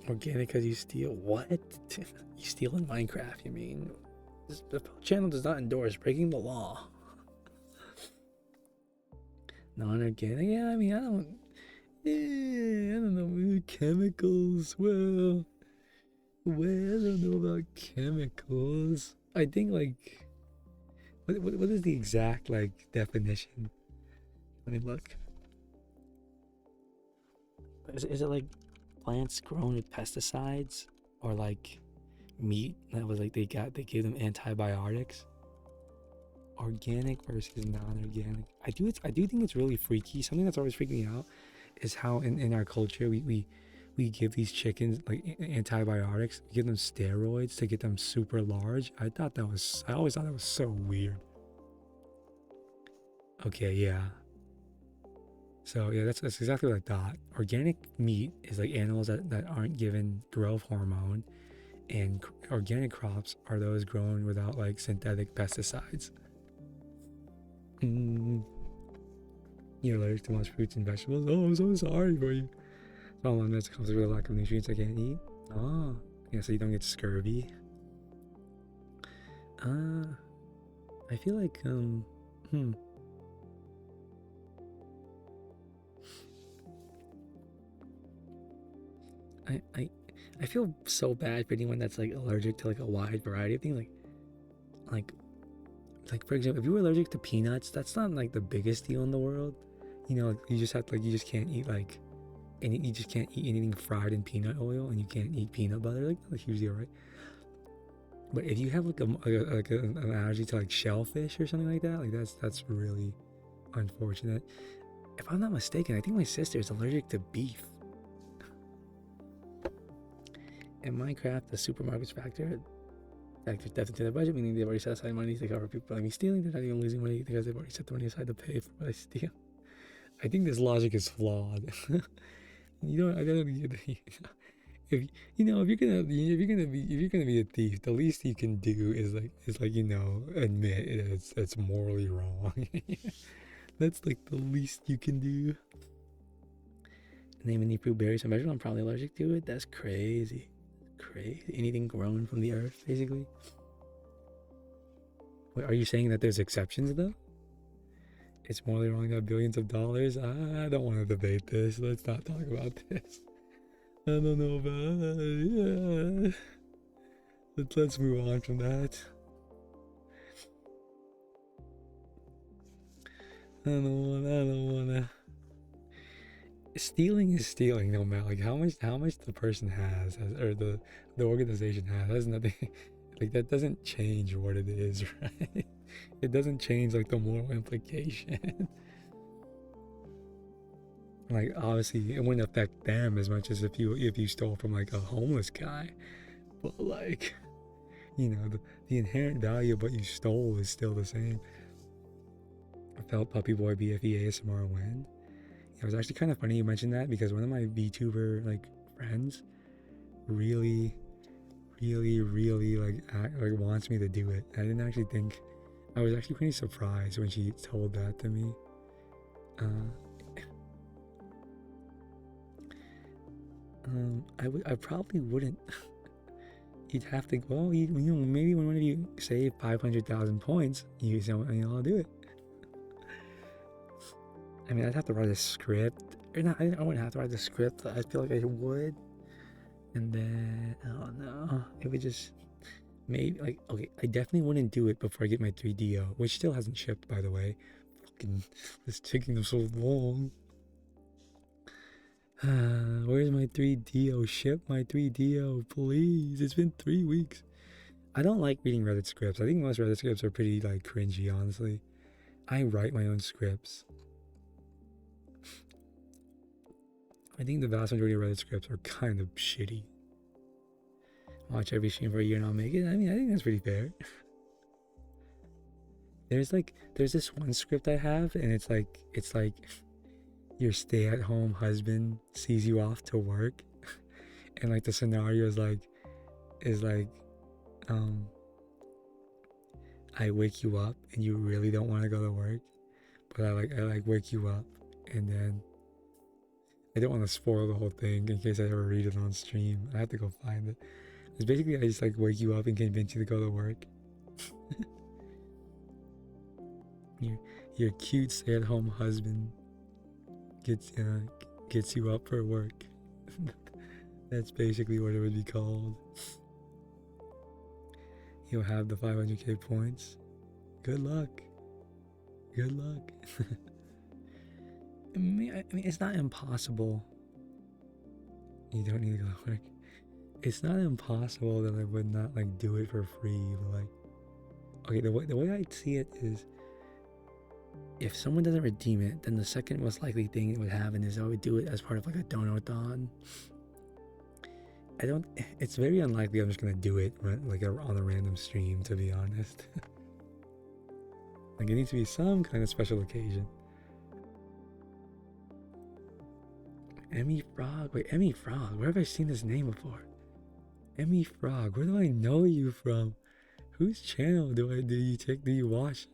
Organic because you steal what? You steal in Minecraft, you mean? The channel does not endorse breaking the law. Non-organic? Yeah, I mean, I don't know. Chemicals, well, I don't know about chemicals. I think, like, what is the exact, like, definition? Let me look. Is it, like, plants grown with pesticides? Or, like, meat that was, like, they gave them antibiotics? Organic versus non-organic. I do think it's really freaky. Something that's always freaking me out is how in our culture we give these chickens like antibiotics. We give them steroids to get them super large. I always thought that was so weird. Okay, yeah. So yeah, that's exactly what I thought. Organic meat is like animals that aren't given growth hormone, and organic crops are those grown without like synthetic pesticides. You're allergic to most fruits and vegetables? Oh, I'm so sorry for you. Oh, my meds comes with a lack of nutrients I can't eat. Oh, yeah, so you don't get scurvy. I feel like, I feel so bad for anyone that's like allergic to like a wide variety of things. Like for example, if you were allergic to peanuts, that's not like the biggest deal in the world. You know, like, you just can't eat like, and you just can't eat anything fried in peanut oil, and you can't eat peanut butter. Like, not a huge deal, right? But if you have like an allergy to like shellfish or something like that, like that's really unfortunate. If I'm not mistaken, I think my sister is allergic to beef. In Minecraft, the supermarkets factors death into their budget, meaning they've already set aside money to cover people by me stealing. They're not even losing money because they've already set the money aside to pay for what I steal. I think this logic is flawed. I don't. If you're gonna be a thief, the least you can do is admit it's morally wrong. That's like the least you can do. Name any fruit, berries, or vegetable I'm probably allergic to it. That's crazy. Anything grown from the earth, basically. Wait, are you saying that there's exceptions though? It's morally wrong to have billions of dollars. I don't want to debate this. Let's not talk about this. I don't know about it. Yeah. Let's move on from that. I don't wanna. Stealing is stealing, no matter like how much the person has or the organization has nothing. Like, that doesn't change what it is, right? It doesn't change like the moral implication. Like, obviously it wouldn't affect them as much as if you stole from like a homeless guy, but like, the inherent value of what you stole is still the same. I felt Puppy Boy BFE ASMR win. It was actually kind of funny you mentioned that, because one of my VTuber like friends really like wants me to do it. I didn't actually think. I was actually pretty surprised when she told that to me. I probably wouldn't. You'd have to. Well, maybe when one of you save 500,000 points, I'll do it. I mean, I'd have to write a script. Or not, I wouldn't have to write the script. I feel like I would. And then, I don't know. It would just, maybe, like, okay, I definitely wouldn't do it before I get my 3DO, which still hasn't shipped, by the way. fucking, it's taking them so long. Where's my 3DO? Ship my 3DO, please. It's been 3 weeks. I don't like reading Reddit scripts. I think most Reddit scripts are pretty like cringy, honestly. I write my own scripts. I think the vast majority of Reddit scripts are kind of shitty. Watch every stream for a year and I'll make it. I mean, I think that's pretty fair. There's this one script I have, and it's like your stay-at-home husband sees you off to work, and like the scenario is like I wake you up and you really don't want to go to work, but I wake you up, and then I don't want to spoil the whole thing in case I ever read it on stream. I have to go find it. It's basically I just like wake you up and convince you to go to work. Your cute stay-at-home husband gets you up for work. That's basically what it would be called. You'll have the 500k points. Good luck. Good luck. I mean, it's not impossible. You don't need to go to work. It's not impossible that I would not like do it for free, but like, okay, the way I see it is, if someone doesn't redeem it, then the second most likely thing it would happen is I would do it as part of like a donathon. It's very unlikely I'm just gonna do it like on a random stream, to be honest. Like it needs to be some kind of special occasion. Emmy Frog, wait, Emmy Frog, where have I seen this name before? Emmy Frog, where do I know you from? Whose channel do you watch?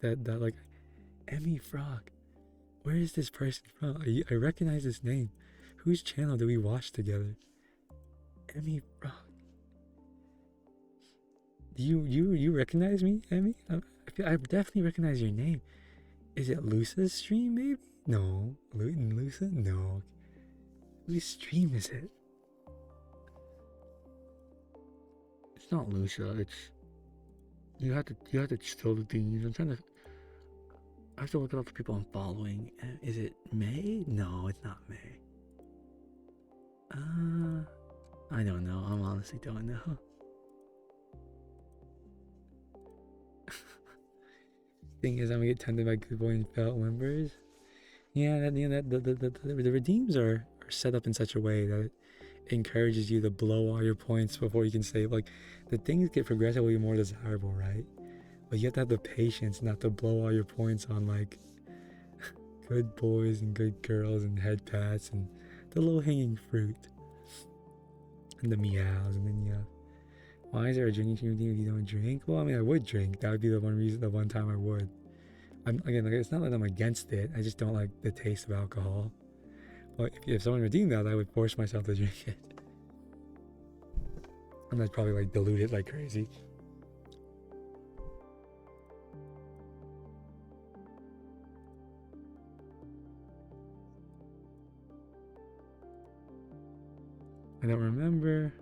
That like Emmy Frog. Where is this person from? I recognize this name. Whose channel do we watch together? Emmy Frog. Do you recognize me, Emmy? I definitely recognize your name. Is it Lusa's stream, maybe? No. Lusa? No. Whose stream is it? It's not Lusa. It's you have to chill the things. I have to look up the people I'm following. Is it May? No, it's not May. I don't know. I honestly don't know. Thing is, I'm gonna get tempted by good boy and felt members. Yeah, the redeems are set up in such a way that it encourages you to blow all your points before you can save. Like, the things get progressively more desirable, right? But you have to have the patience not to blow all your points on like good boys and good girls and head pats and the low-hanging fruit and the meows. And then why is there a drinking community if you don't drink? Well, I mean, I would drink. That would be the one time I would. Again, like, it's not that I'm against it. I just don't like the taste of alcohol. But if someone redeemed that, I would force myself to drink it. And I'd probably like dilute it like crazy. I don't remember.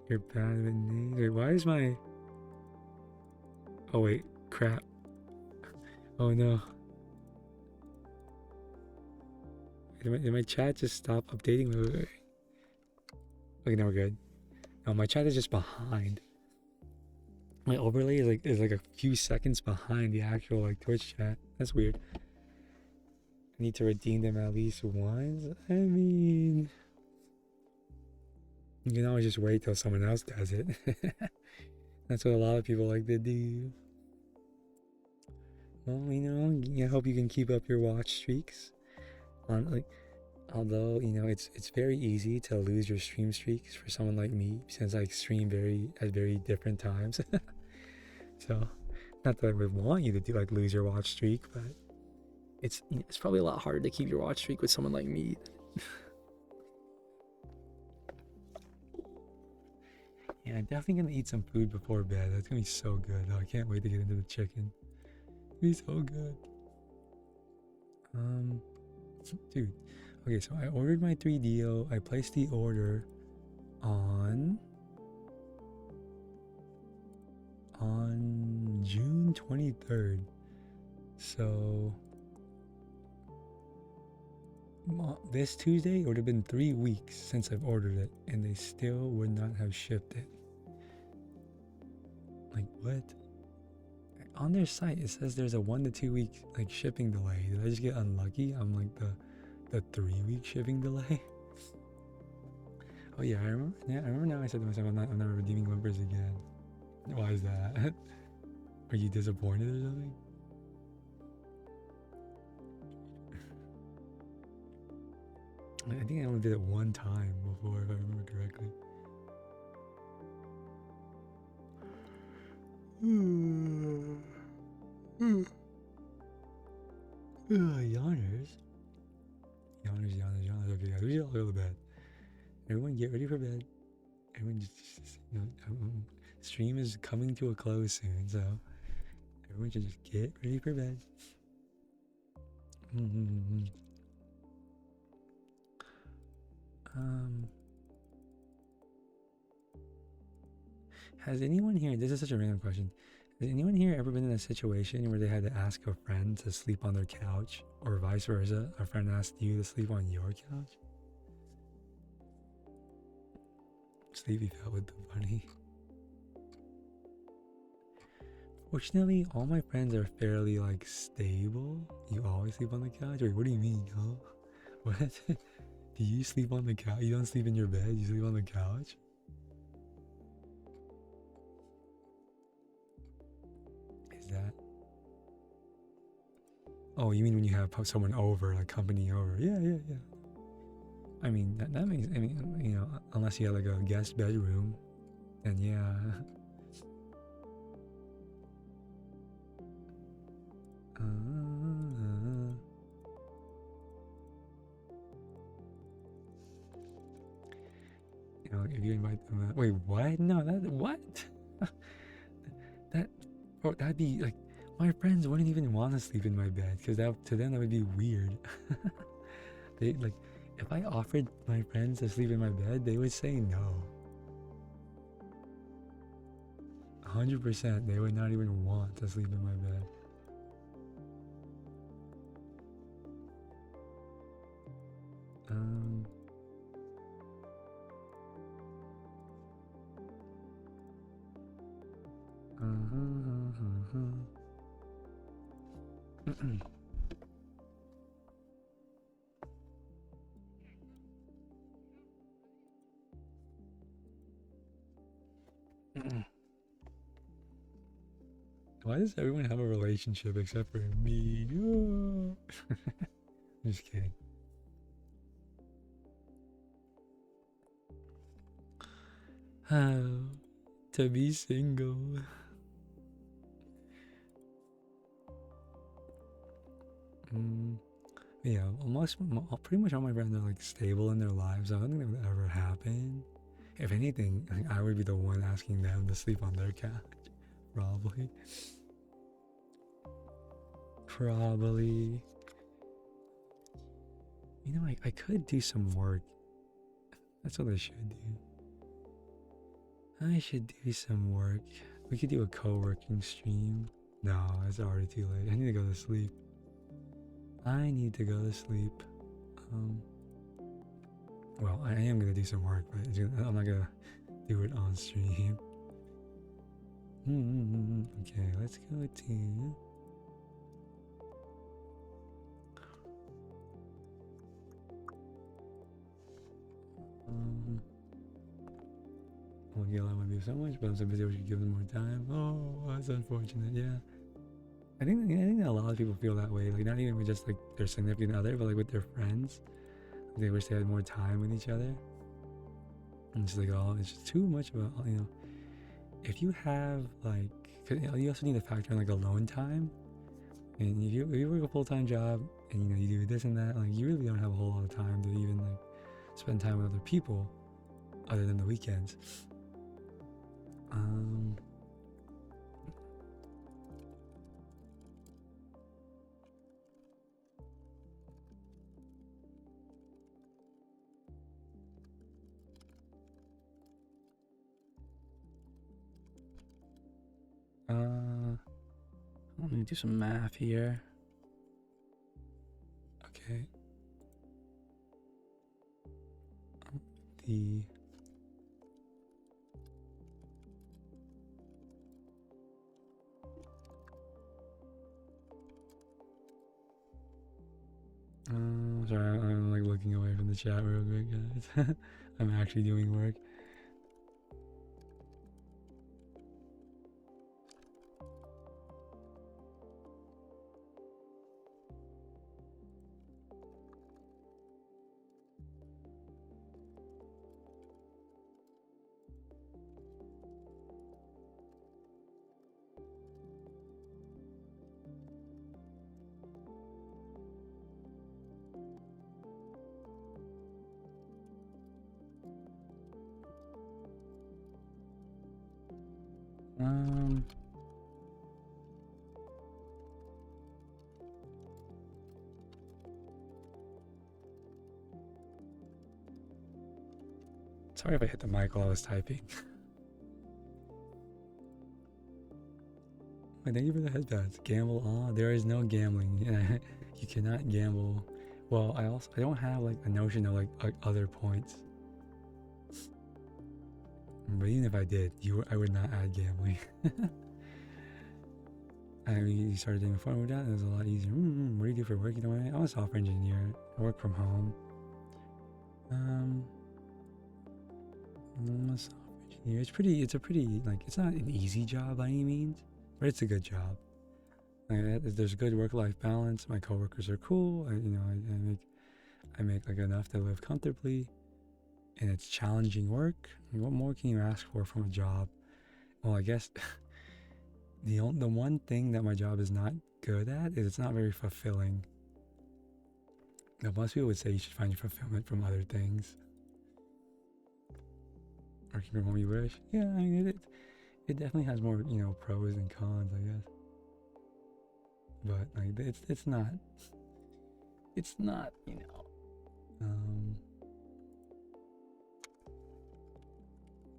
You're bad with names. Wait, why is my... Oh wait, crap. Oh no. Did my chat just stop updating? Wait. Okay, now we're good. No, my chat is just behind. My overlay is like a few seconds behind the actual like Twitch chat. That's weird. I need to redeem them at least once. I mean, you can always just wait till someone else does it. That's what a lot of people like to do. Well, I hope you can keep up your watch streaks. Although it's very easy to lose your stream streaks for someone like me, since I stream at very different times. So, not that I would want you to lose your watch streak, but it's probably a lot harder to keep your watch streak with someone like me. Yeah, I'm definitely gonna eat some food before bed. That's gonna be so good. Oh, I can't wait to get into the chicken. It'll be so good. Dude. Okay, so I ordered my 3DO. I placed the order on June 23rd. So this Tuesday, it would have been 3 weeks since I've ordered it, and they still would not have shipped it. Like, what? On their site, it says there's a 1 to 2 week like shipping delay. Did I just get unlucky? I'm like the 3 week shipping delay. Oh yeah, I remember. Yeah, I remember now. I said to myself, I'm not redeeming bumpers again. Why is that? Are you disappointed or something? I think I only did it one time before, if I remember correctly. Yawners. Okay, guys, we should all go to bed. Everyone get ready for bed. Everyone just stream is coming to a close soon, so everyone should just get ready for bed. Has anyone here, this is such a random question, has anyone here ever been in a situation where they had to ask a friend to sleep on their couch, or vice versa, a friend asked you to sleep on your couch? Sleepy felt with the bunny. Fortunately, all my friends are fairly like stable. You always sleep on the couch? Wait, what do you mean, yo? What? Do you sleep on the couch? You don't sleep in your bed, you sleep on the couch? Is that? Oh, you mean when you have someone over, like company over? Yeah. I mean, that makes, I mean, you know, unless you have like a guest bedroom, then yeah. You know, if you invite them, wait, what? No, what? That'd be like, my friends wouldn't even want to sleep in my bed, because to them that would be weird. They like, if I offered my friends to sleep in my bed, they would say no. 100%, they would not even want to sleep in my bed. Why does everyone have a relationship except for me? Just kidding. How to be single. Yeah, pretty much all my friends are like stable in their lives. I don't think that would ever happen. If anything, I would be the one asking them to sleep on their couch. Probably. You know, I could do some work. That's what I should do. I should do some work. We could do a co-working stream. No, it's already too late. I need to go to sleep. Well, I am gonna do some work, but I'm not gonna do it on stream. Okay, let's go to... I want to do so much, but I'm so busy we should give them more time. Oh, that's unfortunate, yeah. I think that a lot of people feel that way, like not even with just like their significant other, but like with their friends. They wish they had more time with each other. And it's like, oh, it's just too much of a, you know, if you have like, cause, you know, you also need to factor in like alone time. And if you work a full-time job and you know you do this and that, like you really don't have a whole lot of time to even like spend time with other people other than the weekends. me do some math here. Okay. The sorry, I'm like looking away from the chat real quick, guys. I'm actually doing work. Sorry if I hit the mic while I was typing. Wait, thank you for the headbats. Gamble on. There is no gambling. You cannot gamble. Well, I don't have like a notion of like other points. But even if I did, I would not add gambling. I mean, you started doing fun with that. It was a lot easier. What do you do for work? You know, I'm a software engineer. I work from home. I'm a software engineer. It's a pretty like it's not an easy job by any means, but it's a good job. Like, there's good work-life balance. My coworkers are cool. I make like enough to live comfortably, and it's challenging work. I mean, what more can you ask for from a job? Well, I guess the one thing that my job is not good at is it's not very fulfilling. Now, most people would say you should find your fulfillment from other things. Working from home, you wish? Yeah, I mean it definitely has more pros and cons, I guess. But like it's not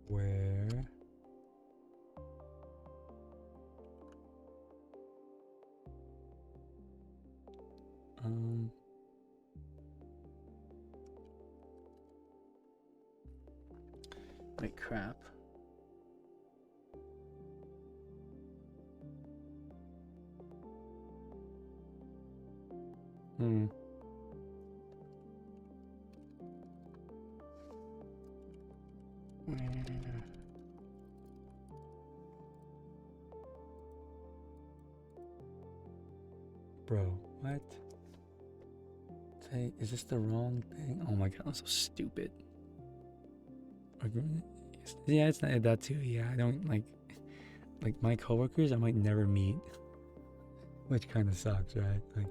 where Wait, crap. Bro, what? Say, is this the wrong thing? Oh my god, I'm so stupid. Yeah, it's not that too. Yeah, I don't like my coworkers I might never meet, which kind of sucks, right? Like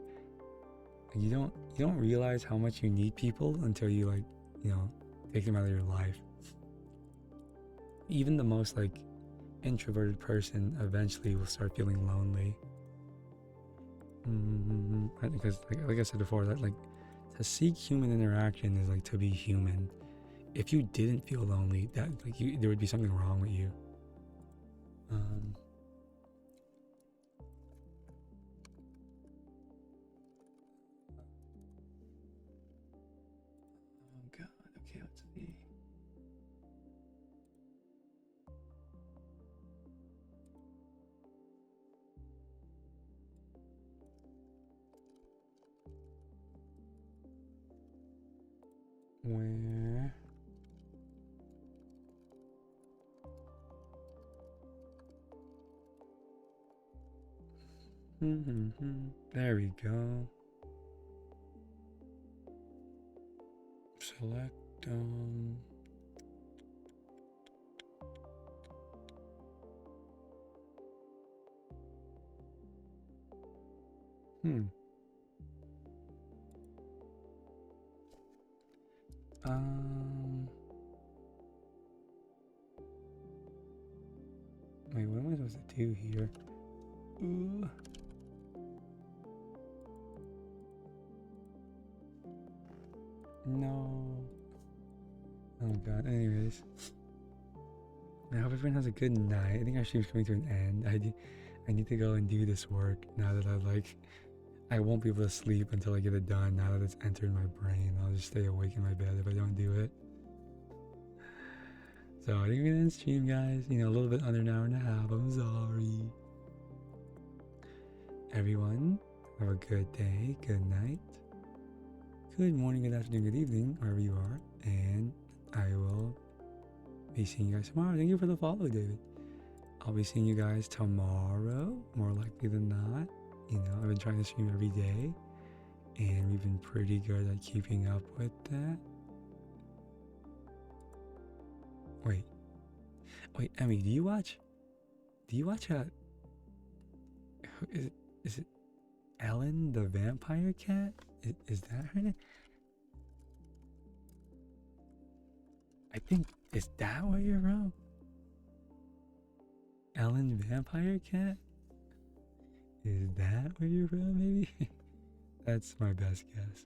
you don't realize how much you need people until you take them out of your life. Even the most like introverted person eventually will start feeling lonely. Because like I said before, that like to seek human interaction is like to be human. If you didn't feel lonely, that there would be something wrong with you. Oh god. Okay, let's see. Where? There we go. Select Wait, what am I supposed to do here? Ooh. No. Oh god. Anyways, I hope everyone has a good night. I think our stream's coming to an end. I need to go and do this work now that I won't be able to sleep until I get it done. Now that it's entered my brain, I'll just stay awake in my bed if I don't do it. So I didn't get in stream, guys. You know, a little bit under an hour and a half. I'm sorry. Everyone, have a good day, good night, good morning, good afternoon, good evening, wherever you are. And I will be seeing you guys tomorrow. Thank you for the follow, David. I'll be seeing you guys tomorrow, more likely than not. You know, I've been trying to stream every day, and we've been pretty good at keeping up with that. Wait, Emmy, do you watch is it Ellen the Vampire Cat? Is that her name? I think, is that where you're from? Ellen Vampire Cat? Is that where you're from, maybe? That's my best guess.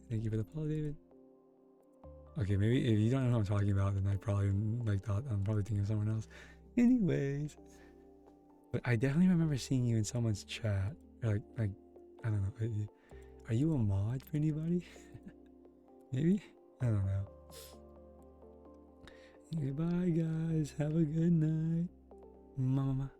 Thank you for the follow, David. Okay, maybe if you don't know who I'm talking about, then I probably thought I'm probably thinking of someone else. Anyways, but I definitely remember seeing you in someone's chat. Like I don't know. Are you a mod for anybody? Maybe? I don't know. Goodbye, guys. Have a good night. Mama.